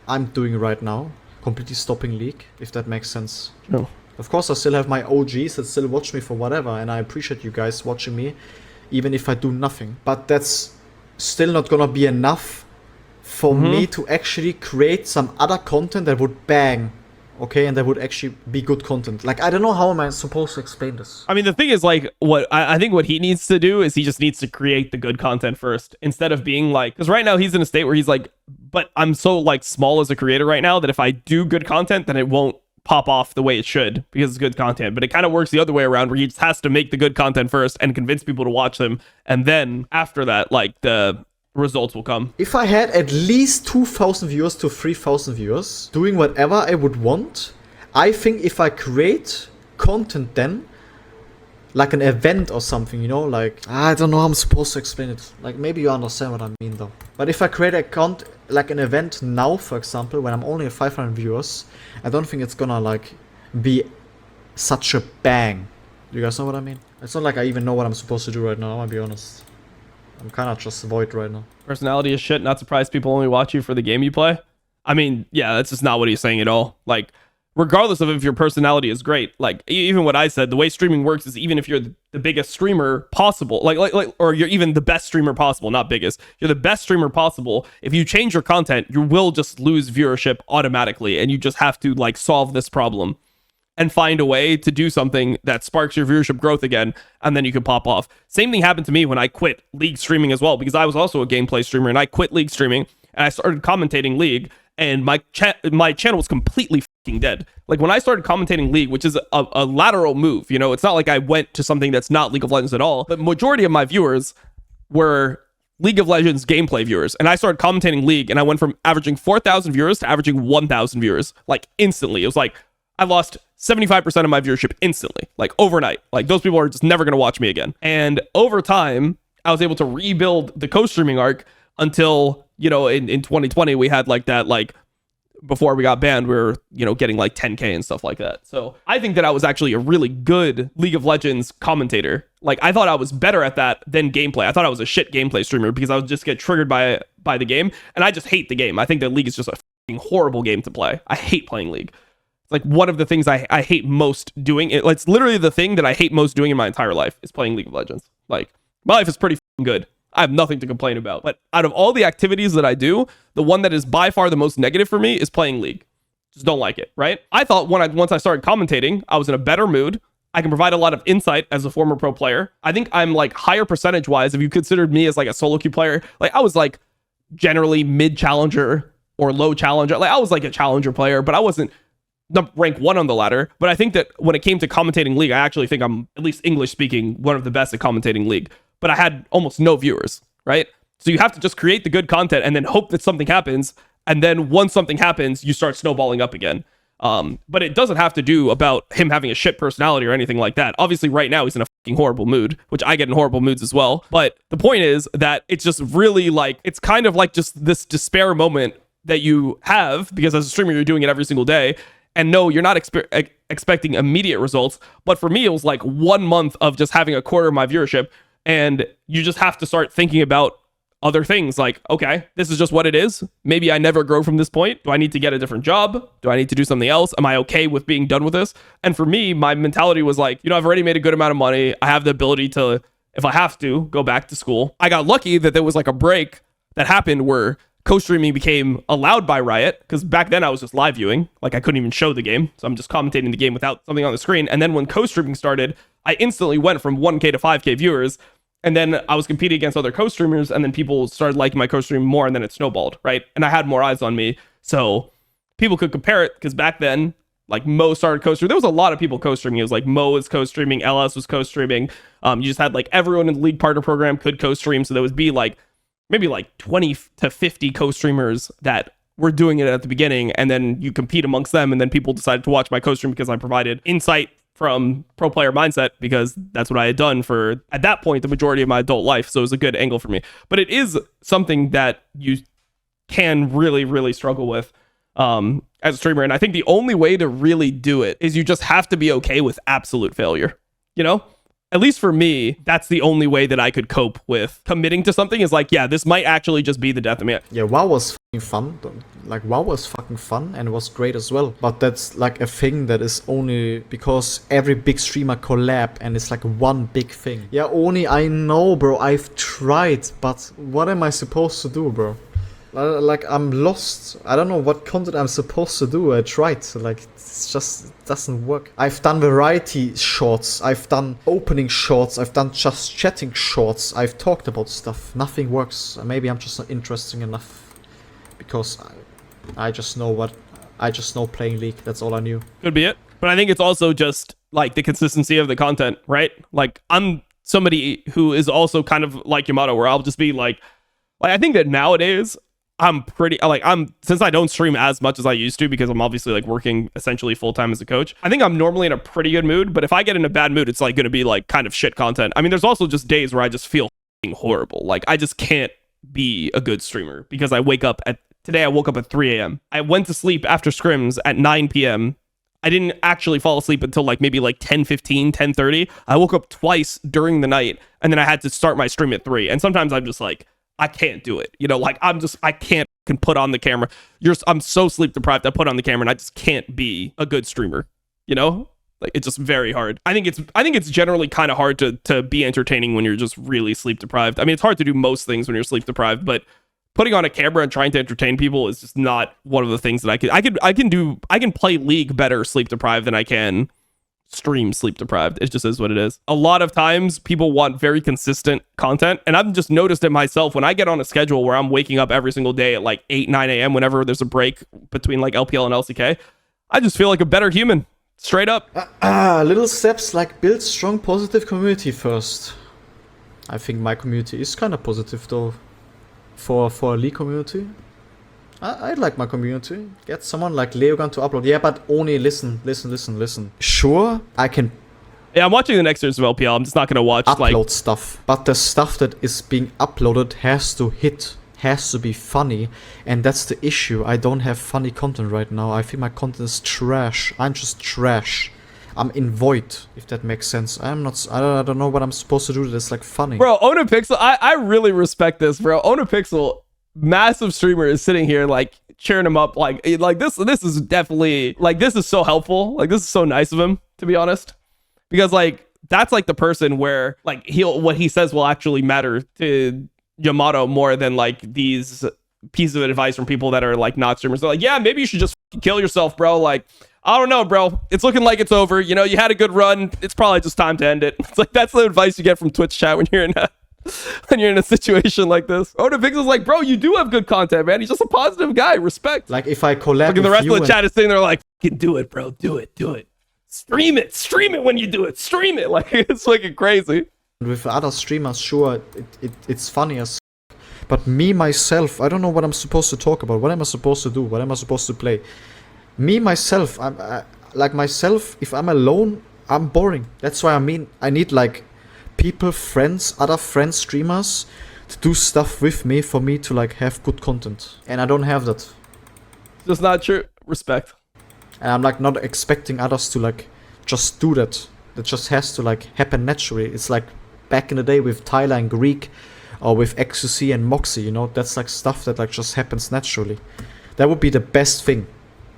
I'm doing right now. Completely stopping League, if that makes sense. No. Of course, I still have my OGs that still watch me for whatever, and I appreciate you guys watching me, even if I do nothing. But that's still not gonna be enough for me to actually create some other content that would bang, okay, and that would actually be good content. Like, I don't know how am I supposed to explain this. I mean, the thing is, like, what I think what he needs to do is he just needs to create the good content first, instead of being like, because right now he's in a state where he's like, but I'm so like small as a creator right now that if I do good content, then it won't pop off the way it should because it's good content. But it kind of works the other way around, where he just has to make the good content first and convince people to watch them, and then after that, like, the results will come. If I had at least 2,000 viewers to 3,000 viewers doing whatever I would want, I think if I create content then, like an event or something, you know, like, I don't know how I'm supposed to explain it. Like, maybe you understand what I mean though. But if I create like an event now, for example, when I'm only at 500 viewers, I don't think it's gonna like be such a bang. You guys know what I mean? It's not like I even know what I'm supposed to do right now, I'm gonna be honest. I'm kind of just void right now. Personality is shit. Not surprised people only watch you for the game you play. I mean, yeah, that's just not what he's saying at all. Like, regardless of if your personality is great, like, even what I said, the way streaming works is even if you're the biggest streamer possible, like, or you're even the best streamer possible, not biggest, you're the best streamer possible. If you change your content, you will just lose viewership automatically, and you just have to like solve this problem and find a way to do something that sparks your viewership growth again, and then you can pop off. Same thing happened to me when I quit League streaming as well, because I was also a gameplay streamer, and I quit League streaming, and I started commentating League, and my channel was completely fucking dead. Like, when I started commentating League, which is a lateral move, you know, it's not like I went to something that's not League of Legends at all, but majority of my viewers were League of Legends gameplay viewers, and I started commentating League, and I went from averaging 4,000 viewers to averaging 1,000 viewers, like, instantly. It was like, I lost 75% of my viewership instantly, like overnight. Like, those people are just never going to watch me again. And over time, I was able to rebuild the co-streaming arc until, you know, in 2020, we had like that, like, before we got banned, we were, you know, getting like 10K and stuff like that. So I think that I was actually a really good League of Legends commentator. Like, I thought I was better at that than gameplay. I thought I was a shit gameplay streamer because I would just get triggered by the game. And I just hate the game. I think that League is just a fucking horrible game to play. I hate playing League. It's like one of the things I hate most doing. It's literally the thing that I hate most doing in my entire life is playing League of Legends. Like, my life is pretty good. I have nothing to complain about. But out of all the activities that I do, the one that is by far the most negative for me is playing League. Just don't like it, right? I thought once I started commentating, I was in a better mood. I can provide a lot of insight as a former pro player. I think I'm like higher percentage-wise if you considered me as like a solo queue player. Like, I was like generally mid-challenger or low challenger. Like, I was like a challenger player, but I wasn't rank 1 on the ladder. But I think that when it came to commentating League, I actually think I'm, at least English speaking, one of the best at commentating League. But I had almost no viewers, right? So you have to just create the good content and then hope that something happens. And then once something happens, you start snowballing up again. But it doesn't have to do about him having a shit personality or anything like that. Obviously, right now he's in a fucking horrible mood, which I get in horrible moods as well. But the point is that it's just really like, it's kind of like just this despair moment that you have because as a streamer, you're doing it every single day. And no, you're not expecting immediate results. But for me, it was like 1 month of just having a quarter of my viewership. And you just have to start thinking about other things like, okay, this is just what it is. Maybe I never grow from this point. Do I need to get a different job? Do I need to do something else? Am I okay with being done with this? And for me, my mentality was like, you know, I've already made a good amount of money. I have the ability to, if I have to, go back to school. I got lucky that there was like a break that happened where co-streaming became allowed by Riot, because back then I was just live viewing. Like, I couldn't even show the game. So I'm just commentating the game without something on the screen. And then when co-streaming started, I instantly went from 1K to 5K viewers. And then I was competing against other co-streamers, and then people started liking my co-stream more, and then it snowballed, right? And I had more eyes on me. So people could compare it, because back then, like, Mo started co-streaming. There was a lot of people co-streaming. It was like Mo was co-streaming, LS was co-streaming. You just had like everyone in the League partner program could co-stream. So there would be like maybe like 20 to 50 co-streamers that were doing it at the beginning, and then you compete amongst them, and then people decided to watch my co-stream because I provided insight from pro player mindset, because that's what I had done for, at that point, the majority of my adult life. So it was a good angle for me. But it is something that you can really, really struggle with as a streamer. And I think the only way to really do it is you just have to be okay with absolute failure, you know? at least for me, that's the only way that I could cope with committing to something is like, yeah, this might actually just be the death of me. Yeah, WoW was fucking fun. Like, WoW was fucking fun and it was great as well. But that's like a thing that is only because every big streamer collab and it's like one big thing. Yeah, Oni, I know, bro. I've tried, but what am I supposed to do, bro? Like, I'm lost. I don't know what content I'm supposed to do. I tried. Like, it's just, it doesn't work. I've done variety shorts. I've done opening shorts. I've done just chatting shorts. I've talked about stuff. Nothing works. Maybe I'm just not interesting enough. Because I just know playing League. That's all I knew. Could be it. But I think it's also just like the consistency of the content, right? Like, I'm somebody who is also kind of like Yamato, where I'll just be like I think that nowadays I'm pretty like since I don't stream as much as I used to because I'm obviously like working essentially full time as a coach. I think I'm normally in a pretty good mood, but if I get in a bad mood, it's like going to be like kind of shit content. I mean, there's also just days where I just feel horrible. Like I just can't be a good streamer because I woke up at 3 a.m. I went to sleep after scrims at 9 p.m. I didn't actually fall asleep until like maybe like 10:15, 10:30. I woke up twice during the night and then I had to start my stream at 3. And sometimes I'm just like, I can't do it. You know, like I can't can put on the camera. I'm so sleep deprived. I put on the camera and I just can't be a good streamer. You know, like it's just very hard. I think it's generally kind of hard to be entertaining when you're just really sleep deprived. I mean, it's hard to do most things when you're sleep deprived, but putting on a camera and trying to entertain people is just not one of the things that I can play League better sleep deprived than I can stream sleep deprived. It just is what it is. A lot of times people want very consistent content, and I've just noticed it myself when I get on a schedule where I'm waking up every single day at like 8-9 a.m. whenever there's a break between like LPL and LCK. I just feel like a better human, straight up. Little steps like build strong positive community first. I think my community is kind of positive though for a League community. I like my community. Get someone like Leogan to upload. Yeah, but only listen. Sure, I can. Yeah, I'm watching the next year's of LPL. I'm just not gonna watch upload stuff. But the stuff that is being uploaded has to hit, has to be funny, and that's the issue. I don't have funny content right now. I think my content is trash. I'm just trash. I'm in void, if that makes sense. I don't know what I'm supposed to do that's like funny. Bro, Onapixel, I really respect this, bro. Onapixel, massive streamer, is sitting here like cheering him up, like this is definitely like, this is so helpful, like this is so nice of him, to be honest, because like that's like the person where like what he says will actually matter to Yamato more than like these pieces of advice from people that are like not streamers. They're like, yeah, maybe you should just kill yourself, bro. Like, I don't know, bro. It's looking like it's over. You know, you had a good run. It's probably just time to end it. It's like, that's the advice you get from Twitch chat when you're in a situation like this. Onapixel's like, bro, you do have good content, man. He's just a positive guy. Respect. Like if I collab with the rest of the chat is sitting there like, fucking do it, bro. Do it. Stream it when you do it. Stream it. Like, it's fucking crazy. With other streamers, sure, it's funny as. But me, myself, I don't know what I'm supposed to talk about. What am I supposed to do? What am I supposed to play? Me, myself, if I'm alone, I'm boring. That's why I need like people, friends, other friends, streamers to do stuff with me for me to like have good content. And I don't have that. Just not true. Respect. And I'm like not expecting others to like just do that. That just has to like happen naturally. It's like back in the day with Tyler and Greek, or with XQC and Moxie, you know, that's like stuff that like just happens naturally. That would be the best thing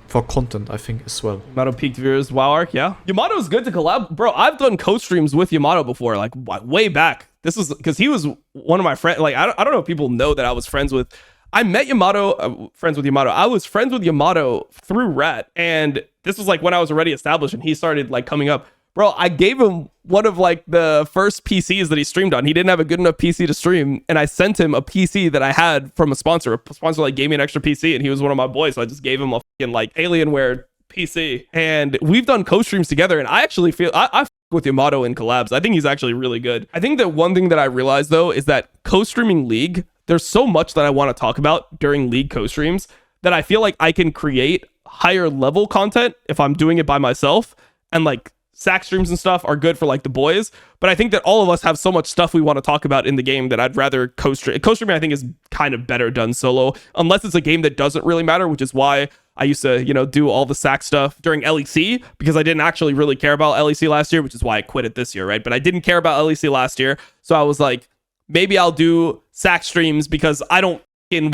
for content, I think, as well. Yamato peaked viewers, WoW arc, yeah. Yamato's good to collab. Bro, I've done co-streams with Yamato before, like way back. This was because he was one of my friends. Like, I don't know if people know that I was friends with. I met Yamato, friends with Yamato. I was friends with Yamato through Rat. And this was like when I was already established and he started like coming up. Bro, I gave him one of like the first PCs that he streamed on. He didn't have a good enough PC to stream, and I sent him a PC that I had from a sponsor. A sponsor like gave me an extra PC, and he was one of my boys, so I just gave him a fucking like Alienware PC. And we've done co-streams together, and I actually feel I with Yamato in collabs. I think he's actually really good. I think that one thing that I realized though is that co-streaming League, there's so much that I want to talk about during League co-streams that I feel like I can create higher level content if I'm doing it by myself, and like sack streams and stuff are good for like the boys, but I think that all of us have so much stuff we want to talk about in the game that I'd rather co-stream. Co-streaming I think is kind of better done solo, unless it's a game that doesn't really matter, which is why I used to, you know, do all the sack stuff during LEC because I didn't actually really care about LEC last year, which is why I quit it this year, right? But I didn't care about LEC last year. So I was like, maybe I'll do sack streams because I don't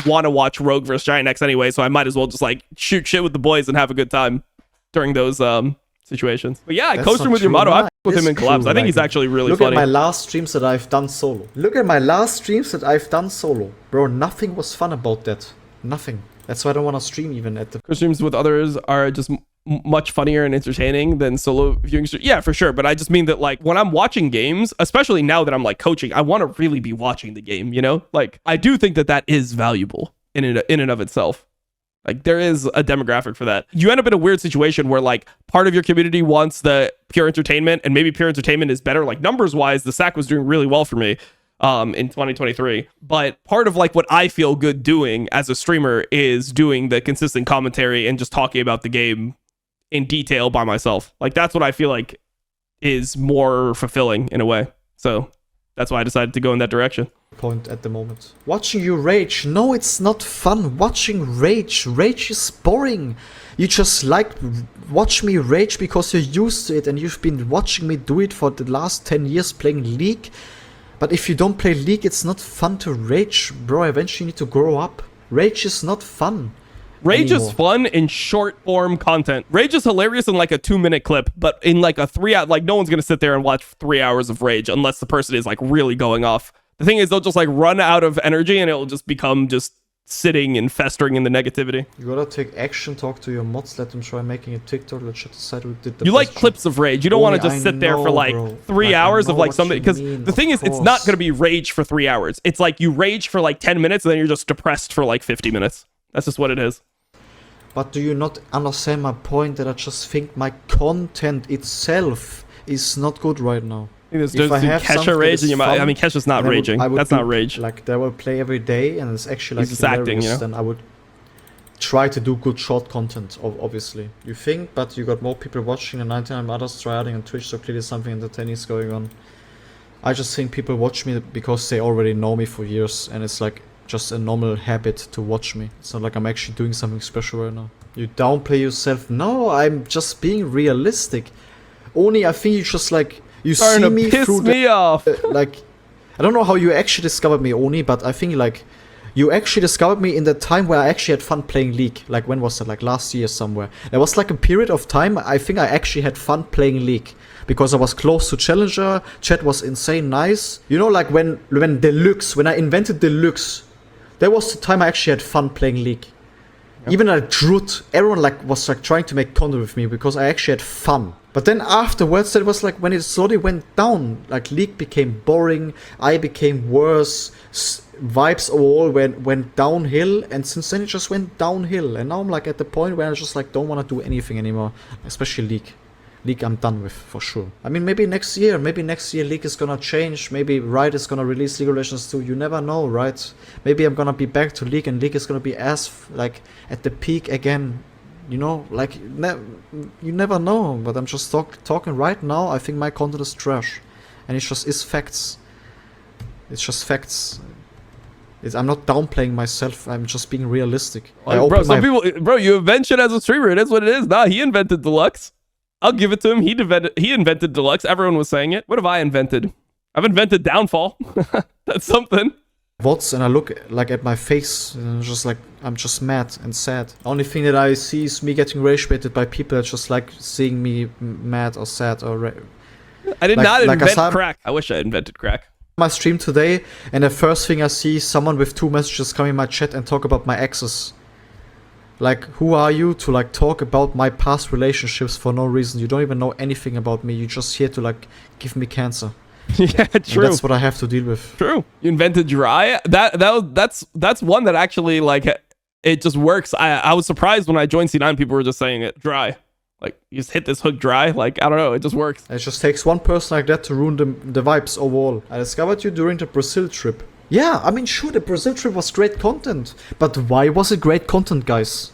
want to watch Rogue versus Giant X anyway. So I might as well just like shoot shit with the boys and have a good time during those situations. But yeah, I coached him with Yamato. I with him in collabs. I think he's actually really funny. Look at my last streams that I've done solo. Bro, nothing was fun about that. Nothing. That's why I don't want to stream even at the... Streams with others are just much funnier and entertaining than solo viewing. Yeah, for sure. But I just mean that like when I'm watching games, especially now that I'm like coaching, I want to really be watching the game, you know? Like I do think that is valuable in and of itself. Like there is a demographic for that. You end up in a weird situation where like part of your community wants the pure entertainment and maybe pure entertainment is better. Like numbers wise, the SAC was doing really well for me in 2023. But part of like what I feel good doing as a streamer is doing the consistent commentary and just talking about the game in detail by myself. Like that's what I feel like is more fulfilling in a way. So that's why I decided to go in that direction. Point at the moment. Watching you rage. No, it's not fun. Watching rage. Rage is boring. You just like watch me rage because you're used to it and you've been watching me do it for the last 10 years playing League. But if you don't play League, it's not fun to rage. Bro, eventually you need to grow up. Rage is not fun. Rage is fun in short form content. Rage is hilarious in like a 2-minute clip, but in like a 3-hour, like no one's going to sit there and watch 3 hours of rage unless the person is like really going off. The thing is, they'll just like run out of energy and it'll just become just sitting and festering in the negativity. You gotta take action, talk to your mods, let them try making a TikTok, let's decide who did the You like clips of rage. You don't want to just sit there for like 3 hours of like something. Because the thing is, it's not going to be rage for 3 hours. It's like you rage for like 10 minutes and then you're just depressed for like 50 minutes. That's just what it is. But do you not understand my point that I just think my content itself is not good right now? If I have Kesha rage, and I mean, Kesha's not raging. That's not rage. Like, they will play every day, and it's actually like just acting, you know? Then I would try to do good short content, obviously. You think, but you got more people watching and 99 others trying on Twitch, so clearly something entertaining is going on. I just think people watch me because they already know me for years, and it's like just a normal habit to watch me. It's not like I'm actually doing something special right now. You downplay yourself. No, I'm just being realistic. Only I think you just like... You see me through the, off. Like, I don't know how you actually discovered me, Oni, but I think like you actually discovered me in the time where I actually had fun playing League. Like, when was that? Like last year somewhere. There was like a period of time I think I actually had fun playing League because I was close to Challenger. Chat was insane nice. You know, like when Deluxe, when I invented Deluxe, that was the time I actually had fun playing League. Yep. Even at Drut, everyone like was like trying to make content with me because I actually had fun. But then afterwards, it was like when it slowly went down, like League became boring, I became worse, vibes all went downhill, and since then it just went downhill. And now I'm like at the point where I just like don't want to do anything anymore, especially League. League I'm done with, for sure. I mean, maybe next year League is gonna change, maybe Riot is gonna release League of Legends 2, you never know, right? Maybe I'm gonna be back to League and League is gonna be like at the peak again. You know, like, you never know, but I'm just talking right now. I think my content is trash. And it's just facts. It's just facts. I'm not downplaying myself, I'm just being realistic. Bro, you invent shit as a streamer, it is what it is. Nah, he invented Deluxe. I'll give it to him, he invented Deluxe, everyone was saying it. What have I invented? I've invented Downfall. That's something. VODs and I look like at my face and I'm just mad and sad. The only thing that I see is me getting rage baited by people that just like seeing me mad or sad or I did not invent crack. I wish I invented crack. My stream today and the first thing I see is someone with 2 messages come in my chat and talk about my exes. Like, who are you to like talk about my past relationships for no reason? You don't even know anything about me. You're just here to like give me cancer. Yeah, true. And that's what I have to deal with. True. You invented dry. That's one that actually like it just works. I was surprised when I joined C9. People were just saying it dry. Like you just hit this hook dry. Like I don't know. It just works. It just takes one person like that to ruin the vibes overall. I discovered you during the Brazil trip. Yeah, I mean, sure, the Brazil trip was great content. But why was it great content, guys?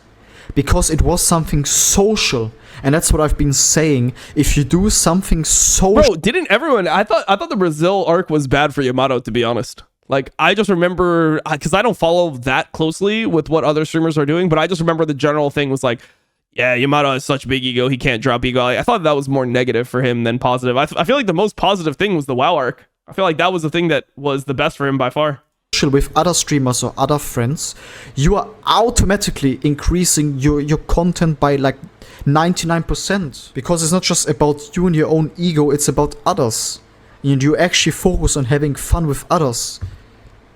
Because it was something social. And that's what I've been saying. If you do something social... Bro, didn't everyone... I thought the Brazil arc was bad for Yamato, to be honest. Like, I just remember, because I don't follow that closely with what other streamers are doing, but I just remember the general thing was like, yeah, Yamato has such big ego, he can't drop ego. I thought that was more negative for him than positive. I feel like the most positive thing was the WoW arc. I feel like that was the thing that was the best for him by far. With other streamers or other friends, you are automatically increasing your content by like 99%. Because it's not just about you and your own ego, it's about others. And you actually focus on having fun with others.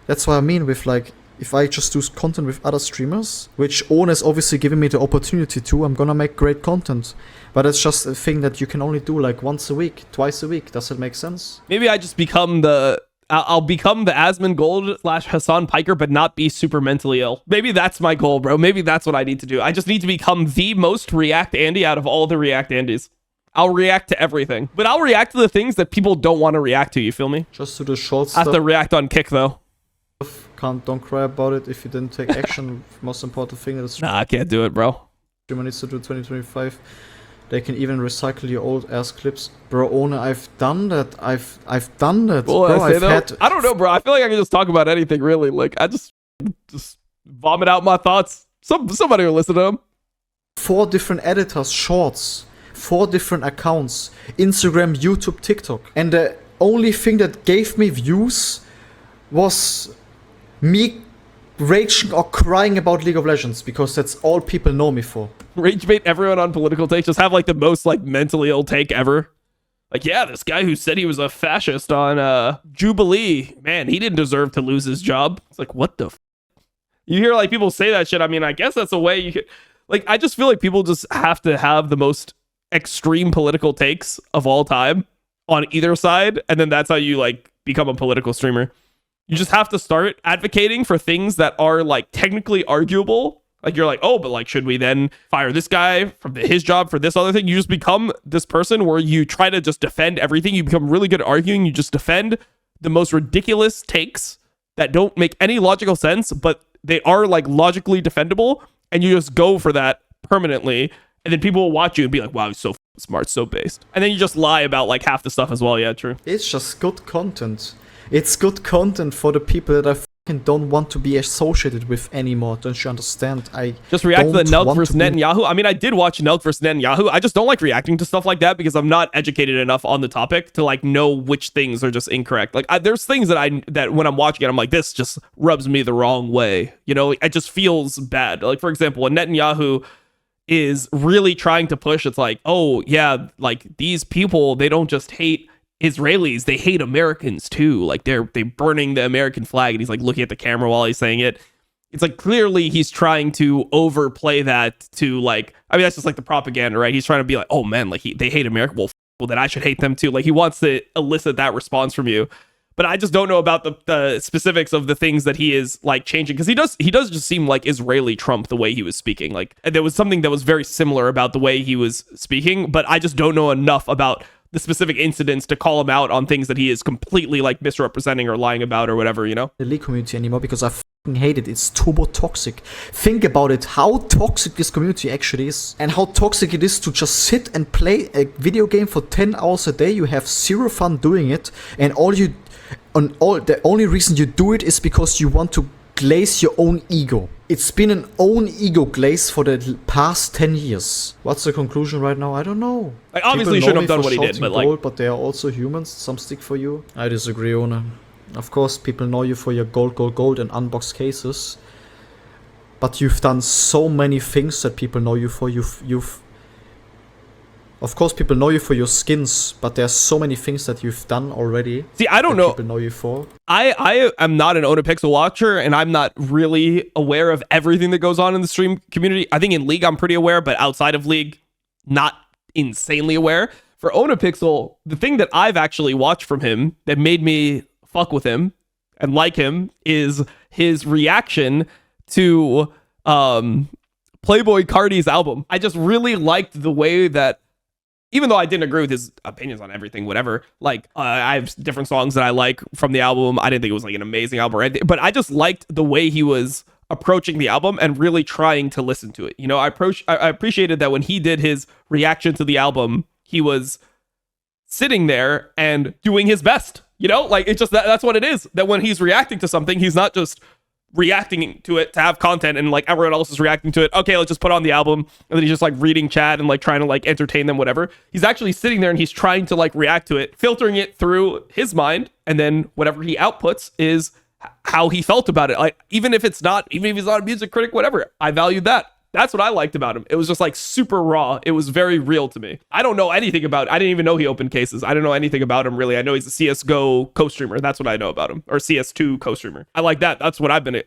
That's what I mean with like, if I just do content with other streamers, which Owen is obviously giving me the opportunity to, I'm gonna make great content. But it's just a thing that you can only do like once a week, twice a week. Does it make sense? Maybe I just become I'll become the Asmon Gold / Hassan Piker, but not be super mentally ill. Maybe that's my goal, bro. Maybe that's what I need to do. I just need to become the most React Andy out of all the React Andys. I'll react to everything, but I'll react to the things that people don't want to react to. You feel me? Just to the short I have stuff. to react on kick though. Don't cry about it if you didn't take action. Most important thing is Nah, I can't do it, bro. streamer needs to do 2025. They can even recycle your old ass clips. Bro, Ona, I've done that. I've done that. Well, bro, I don't know, bro. I feel like I can just talk about anything, really. Like, I just vomit out my thoughts. Somebody will listen to them. 4 different editors, shorts, 4 different accounts, Instagram, YouTube, TikTok. And the only thing that gave me views was me raging or crying about League of Legends, because that's all people know me for. Rage bait everyone on political takes. Just have like the most like mentally ill take ever. Like, yeah, this guy who said he was a fascist on Jubilee, man, he didn't deserve to lose his job. It's like, what the you hear like people say that shit. I mean, I guess that's a way you could, like, I just feel like people just have to have the most extreme political takes of all time on either side, and then that's how you like become a political streamer. You just have to start advocating for things that are like technically arguable. Like, you're like, oh, but like, should we then fire this guy from his job for this other thing? You just become this person where you try to just defend everything. You become really good at arguing. You just defend the most ridiculous takes that don't make any logical sense, but they are like logically defendable. And you just go for that permanently. And then people will watch you and be like, wow, he's so smart, so based. And then you just lie about like half the stuff as well. Yeah, true. It's just good content. It's good content for the people that I fucking don't want to be associated with anymore. Don't you understand? I just react to the don't Nelk want versus to be- Netanyahu. I mean, I did watch Nelk versus Netanyahu. I just don't like reacting to stuff like that because I'm not educated enough on the topic to like know which things are just incorrect. Like, there's things that when I'm watching it, I'm like, this just rubs me the wrong way. You know, it just feels bad. Like, for example, when Netanyahu is really trying to push, it's like, oh yeah, like these people, they don't just hate Israelis, they hate Americans too. Like they're burning the American flag, and he's like looking at the camera while he's saying it. It's like clearly he's trying to overplay that to like, I mean, that's just like the propaganda, right? He's trying to be like, oh man, like they hate America. Well, then I should hate them too. Like he wants to elicit that response from you. But I just don't know about the specifics of the things that he is like changing, because he does just seem like Israeli Trump the way he was speaking. Like there was something that was very similar about the way he was speaking, but I just don't know enough about the specific incidents to call him out on things that he is completely like misrepresenting or lying about or whatever, you know? The League community anymore, because I fucking hate it. It's turbo toxic. Think about it, how toxic this community actually is, and how toxic it is to just sit and play a video game for 10 hours a day. You have zero fun doing it, and the only reason you do it is because you want to glaze your own ego. It's been an own ego glaze for the past 10 years. What's the conclusion right now? I don't know. Like, obviously, you shouldn't have done what he did, but like, but they are also humans. Some stick for you. I disagree, Ona. Of course, people know you for your gold, and unboxed cases. But you've done so many things that people know you for. Of course, people know you for your skins, but there's so many things that you've done already. See, I don't know. People know you for. I am not an Onapixel watcher, and I'm not really aware of everything that goes on in the stream community. I think in League, I'm pretty aware, but outside of League, not insanely aware. For Onapixel, the thing that I've actually watched from him that made me fuck with him and like him is his reaction to Playboy Cardi's album. I just really liked the way that, even though I didn't agree with his opinions on everything, whatever, like, I have different songs that I like from the album. I didn't think it was like an amazing album or anything, but I just liked the way he was approaching the album and really trying to listen to it. You know, I appreciated that when he did his reaction to the album, he was sitting there and doing his best You know, like it's just that's what it is. That when he's reacting to something, he's not just reacting to it to have content and like everyone else is reacting to it. Okay, let's just put on the album, and then he's just like reading chat and like trying to like entertain them, whatever. He's actually sitting there and he's trying to like react to it, filtering it through his mind, and then whatever he outputs is how he felt about it. Like even if he's not a music critic, whatever, I valued that. That's what I liked about him. It was just like super raw. It was very real to me. I don't know anything about, I didn't even know he opened cases. I don't know anything about him really. I know he's a CSGO co-streamer. That's what I know about him. Or CS2 co-streamer. I like that. That's what I've been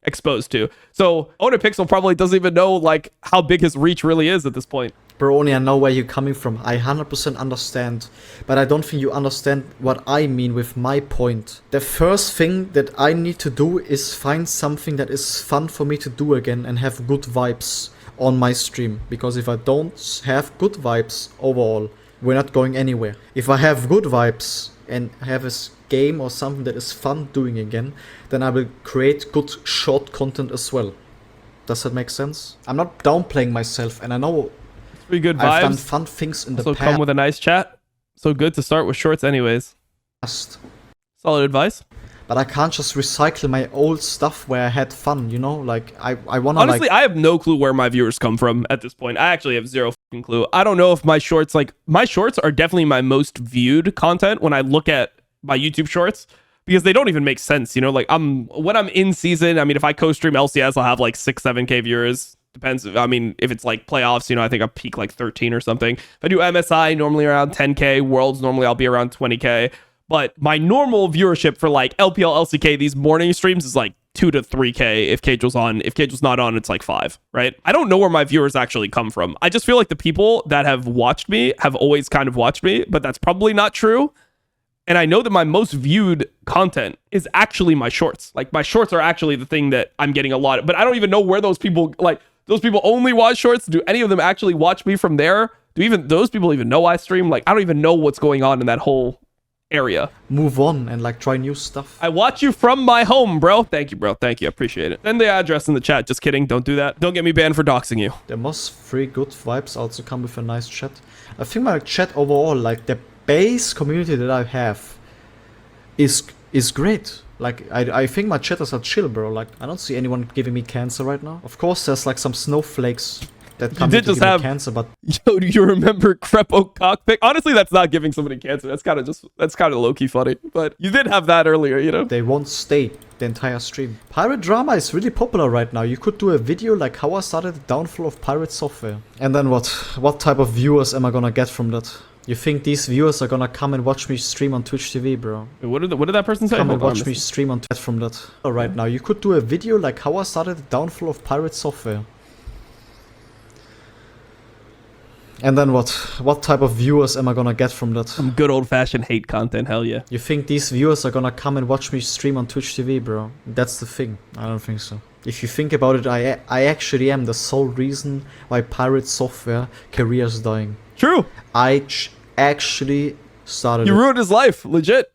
exposed to. So Onapixel probably doesn't even know like how big his reach really is at this point. Brony, I know where you're coming from. I 100% understand. But I don't think you understand what I mean with my point. The first thing that I need to do is find something that is fun for me to do again and have good vibes on my stream. Because if I don't have good vibes overall, we're not going anywhere. If I have good vibes and have a game or something that is fun doing again, then I will create good short content as well. Does that make sense? I'm not downplaying myself, and I know pretty good vibes. I've done fun things in the also past. come with a nice chat. So good to start with shorts anyways. Solid advice. But I can't just recycle my old stuff where I had fun, you know? Like, I want to honestly, I have no clue where my viewers come from at this point. I actually have zero fucking clue. I don't know if my shorts are definitely my most viewed content when I look at my YouTube shorts, because they don't even make sense, you know? Like when I'm in season, I mean, if I co-stream LCS, I'll have like 6-7K viewers. Depends. I mean, if it's like playoffs, you know, I think I peak like 13 or something. If I do MSI, normally around 10K. Worlds, normally I'll be around 20K. But my normal viewership for like LPL, LCK, these morning streams is like 2 to 3K if Cagel's on. If Cagel's not on, it's like 5, right? I don't know where my viewers actually come from. I just feel like the people that have watched me have always kind of watched me, but that's probably not true. And I know that my most viewed content is actually my shorts. Like my shorts are actually the thing that I'm getting a lot of, but I don't even know where those people, like those people only watch shorts. Do any of them actually watch me from there? Do even those people even know I stream? Like I don't even know what's going on in that whole area. Move on and like try new stuff. I watch you from my home, bro. Thank you, bro. Thank you. Appreciate it. Send the address in the chat. Just kidding. Don't do that. Don't get me banned for doxing you. There must 3 good vibes also come with a nice chat. I think my chat overall, like the base community that I have is great. Like I think my chatters are chill, bro. Like I don't see anyone giving me cancer right now. Of course there's like some snowflakes that come to give me cancer, but yo, do you remember Crepo Cockpick? Honestly, that's not giving somebody cancer. That's kind of low-key funny. But you did have that earlier, you know? They won't stay the entire stream. Pirate drama is really popular right now. You could do a video like how I started the downfall of pirate software. And then what? What type of viewers am I gonna get from that? You think these viewers are gonna come and watch me stream on Twitch TV, bro? Wait, what did that person say? Come and watch me stream on Twitch from that. Right now, you could do a video like how I started the downfall of pirate software. And then what? What type of viewers am I gonna get from that? Some good old-fashioned hate content, hell yeah. You think these viewers are gonna come and watch me stream on Twitch TV, bro? That's the thing. I don't think so. If you think about it, I actually am the sole reason why pirate software career is dying. True. I actually started You ruined his life, legit.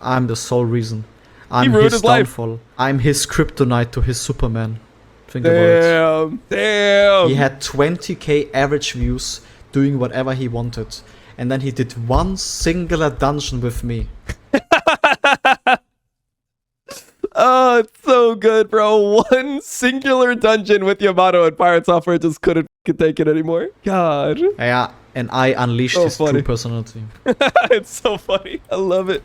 I'm the sole reason. I'm ruined his his life. downfall. I'm his kryptonite to his Superman. Think about it. Damn. He had 20k average views doing whatever he wanted. And then he did one singular dungeon with me. Oh, it's so good, bro. One singular dungeon with Yamato and Pirate Software just couldn't take it anymore. God. Yeah, and I unleashed his true personality. It's so funny. I love it.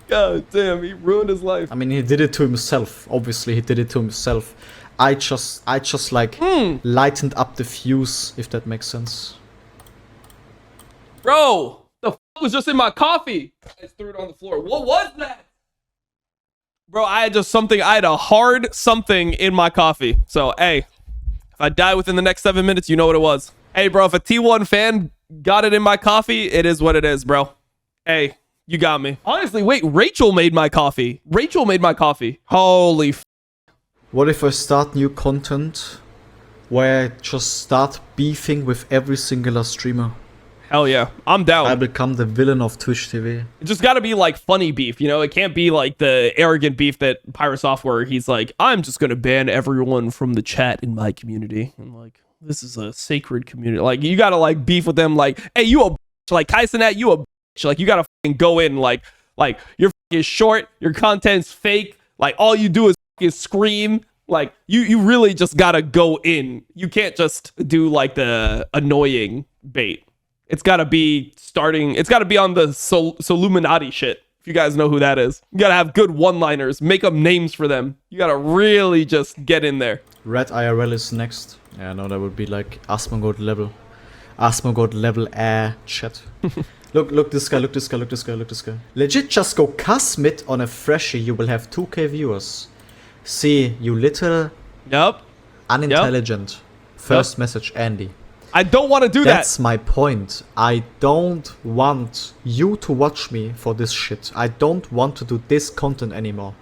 God damn, he ruined his life. I mean, he did it to himself. Obviously, he did it to himself. I just like lightened up the fuse, if that makes sense. Bro, the fuck was just in my coffee? I just threw it on the floor. What was that? Bro, I had a hard something in my coffee. So, hey, if I die within the next 7 minutes, you know what it was. Hey, bro, if a T1 fan got it in my coffee, it is what it is, bro. Hey, you got me. Honestly, wait, Rachel made my coffee. Rachel made my coffee. Holy f. What if I start new content where I just start beefing with every singular streamer? Hell yeah, I'm down. I become the villain of Twitch TV. It just gotta be like funny beef, you know? It can't be like the arrogant beef that Pirate Software, he's like, I'm just gonna ban everyone from the chat in my community. And like, this is a sacred community. Like, you gotta like beef with them like, hey, you a bitch. Like, Kaisenat, you a bitch. Like, you gotta fucking go in like, Like your is short, your content's fake. Like all you do is scream. Like you really just gotta go in. You can't just do like the annoying bait. It's gotta be starting. It's gotta be on the Soluminati shit. If you guys know who that is, you gotta have good one-liners. Make up names for them. You gotta really just get in there. Red IRL is next. Yeah, no, that would be like Asmongold level. Asmongold level chat. Look this guy, look this guy, look this guy, look this guy. Legit just go cuss mid on a freshie, you will have 2k viewers. See, you little unintelligent. First message, Andy. I don't want to do that. That's my point. I don't want you to watch me for this shit. I don't want to do this content anymore.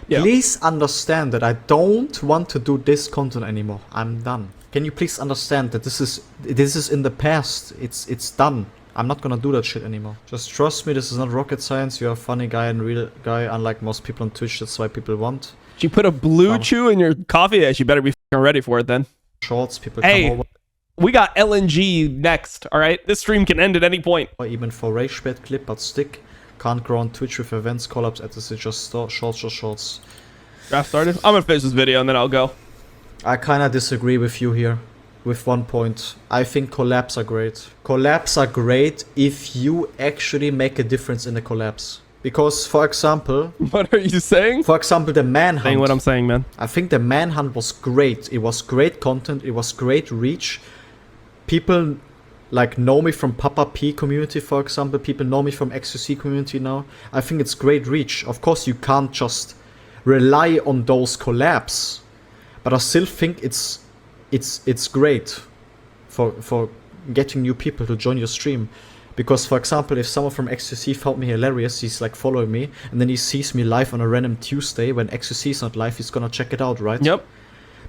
Yeah. Please understand that I don't want to do this content anymore. I'm done. Can you please understand that this is in the past. It's done. I'm not gonna do that shit anymore. Just trust me, this is not rocket science. You're a funny guy and real guy, unlike most people on Twitch. That's why people want. She put a blue chew in your coffee. Yeah, she better be ready for it then. Shorts, people come over. We got LNG next, all right? This stream can end at any point. Or even for rage bait clip, but stick. Can't grow on Twitch with events, collabs, etc. Just shorts. Draft started? I'm gonna finish this video and then I'll go. I kinda disagree with you here. With one point. I think collabs are great. Collabs are great if you actually make a difference in the collabs. Because, for example... What are you saying? For example, the Manhunt. Saying what I'm saying, man. I think the Manhunt was great. It was great content. It was great reach. People like know me from Papa P community, for example. People know me from XQC community now. I think it's great reach. Of course, you can't just rely on those collabs. But I still think it's great for getting new people to join your stream. Because, for example, if someone from XQC found me hilarious, he's like following me, and then he sees me live on a random Tuesday when XQC is not live, he's gonna check it out, right? Yep.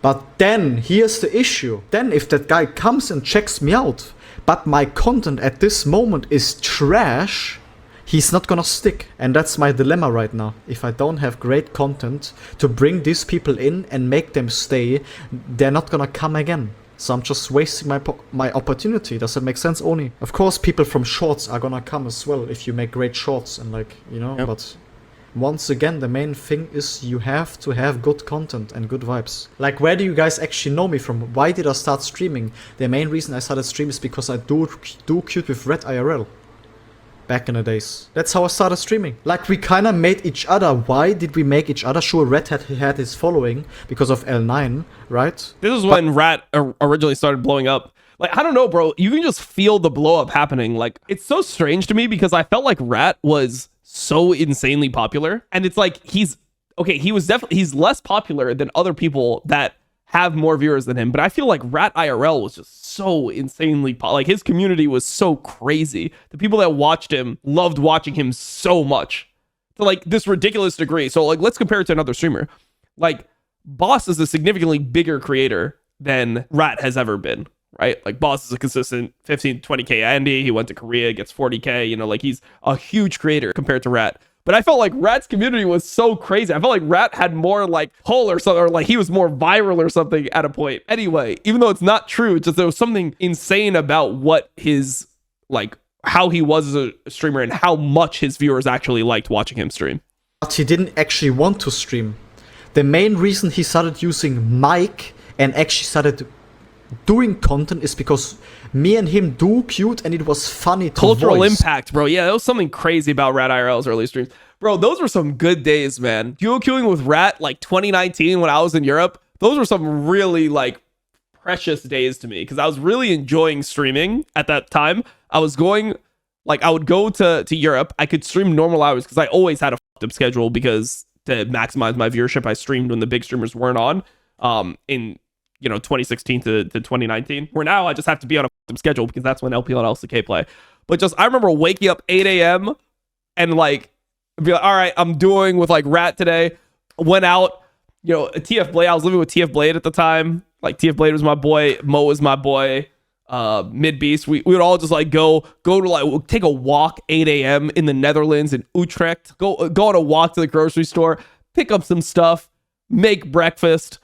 But then, here's the issue. Then if that guy comes and checks me out, but my content at this moment is trash, he's not gonna stick. And that's my dilemma right now. If I don't have great content to bring these people in and make them stay, they're not gonna come again. So I'm just wasting my opportunity. Does that make sense, Oni? Of course, people from shorts are gonna come as well if you make great shorts and like, you know, but once again, the main thing is you have to have good content and good vibes. Like, where do you guys actually know me from? Why did I start streaming? The main reason I started streaming is because I do cute with Red IRL. Back in the days. That's how I started streaming. Like, we kinda made each other. Why did we make each other? Sure, Red had his following because of L9, right? This is when Rat originally started blowing up. Like, I don't know, bro. You can just feel the blow up happening. Like, it's so strange to me because I felt like Rat was so insanely popular. And it's like, he's less popular than other people that have more viewers than him, but I feel like Rat IRL was just so insanely like his community was so crazy. The people that watched him loved watching him so much to like this ridiculous degree. So like, let's compare it to another streamer. Like, Boss is a significantly bigger creator than Rat has ever been, right? Like, Boss is a consistent 15 to 20k Andy. He went to Korea, gets 40k, you know, like he's a huge creator compared to Rat. But I felt like Rat's community was so crazy. I felt like Rat had more like pull or something, or like he was more viral or something at a point. Anyway, even though it's not true, it's just there was something insane about what his, like, how he was as a streamer and how much his viewers actually liked watching him stream. But he didn't actually want to stream. The main reason he started using mic and actually started doing content is because me and him do cute and it was funny to Cultural voice. impact, bro. Yeah, that was something crazy about Rat IRL's early streams. Bro, those were some good days, man. Duo queuing with Rat, like 2019 when I was in Europe, those were some really like precious days to me because I was really enjoying streaming at that time. I was going, like, I would go to Europe. I could stream normal hours because I always had a fucked up schedule because to maximize my viewership, I streamed when the big streamers weren't on in 2016 to 2019, where now I just have to be on a schedule because that's when LPL and LCK play. But just, I remember waking up 8 a.m. and like, be like, all right, I'm doing with like Rat today. Went out, TF Blade. I was living with TF Blade at the time. Like, TF Blade was my boy. Mo was my boy. Mid Beast. We would all just like go to like take a walk 8 a.m. in the Netherlands in Utrecht. Go on a walk to the grocery store, pick up some stuff, make breakfast,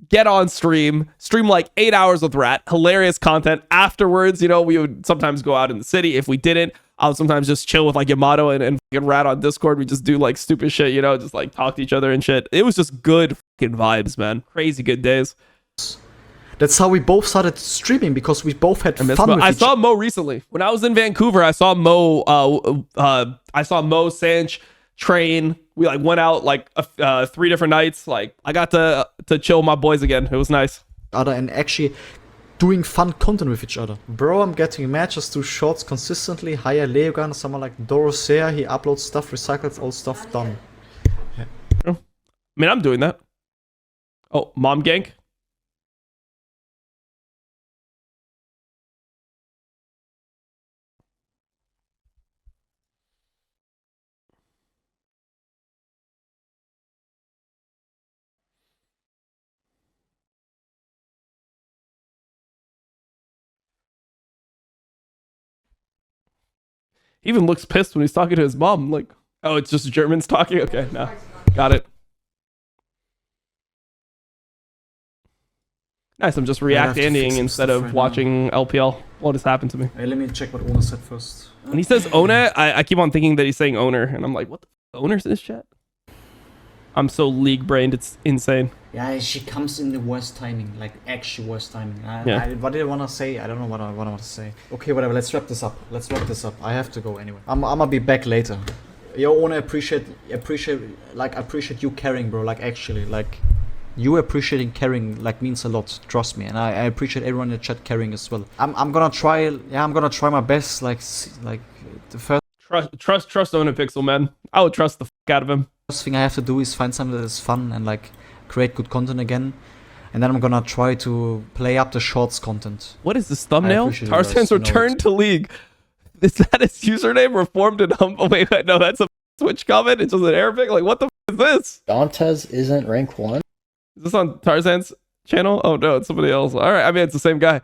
get on stream like 8 hours with Rat, hilarious content. Afterwards, we would sometimes go out in the city. If we didn't, I'll sometimes just chill with like Yamato and fucking Rat on Discord. We just do like stupid shit, you know, just like talk to each other and shit. It was just good fucking vibes, man. Crazy good days. That's how we both started streaming, because we both had fun with I saw Mo recently. When I was in Vancouver, I saw Mo, Sanch, Train. We like went out like 3 different nights. Like I got to chill with my boys again. It was nice. And actually doing fun content with each other. Bro, I'm getting matches, do shorts consistently, hire Leogan, someone like Dorosea, he uploads stuff, recycles old stuff, done. Yeah. I mean, I'm doing that. Oh, mom gank. He even looks pissed when he's talking to his mom. Like, oh, it's just Germans talking? Okay, no. Got it. Nice, I'm just reacting instead of watching LPL. What has happened to me? Hey, let me check what Ona said first. When he says Ona, I keep on thinking that he's saying owner. And I'm like, what the owner's in this chat? I'm so league-brained, it's insane. Yeah, she comes in the worst timing, like actually worst timing. Yeah. What did I want to say? I don't know what I want to say. Okay, whatever, let's wrap this up. I have to go anyway. I'm gonna be back later. Yo, Ona, appreciate you caring, bro. Like actually, like you appreciating caring like means a lot. Trust me, and I appreciate everyone in the chat caring as well. I'm gonna try. Yeah, I'm gonna try my best. Like the first. Trust Ona Pixel, man. I would trust the fuck out of him. First thing I have to do is find something that is fun and like create good content again, and then I'm gonna try to play up the shorts content. What is this thumbnail? Tarzan's return to league. Is that his username? Reformed and humble. Wait, no, that's a Twitch comment. It's just an Arabic. Like, what the is this? Dantes isn't rank 1. Is this on Tarzan's channel? Oh no, it's somebody else. All right, I mean it's the same guy.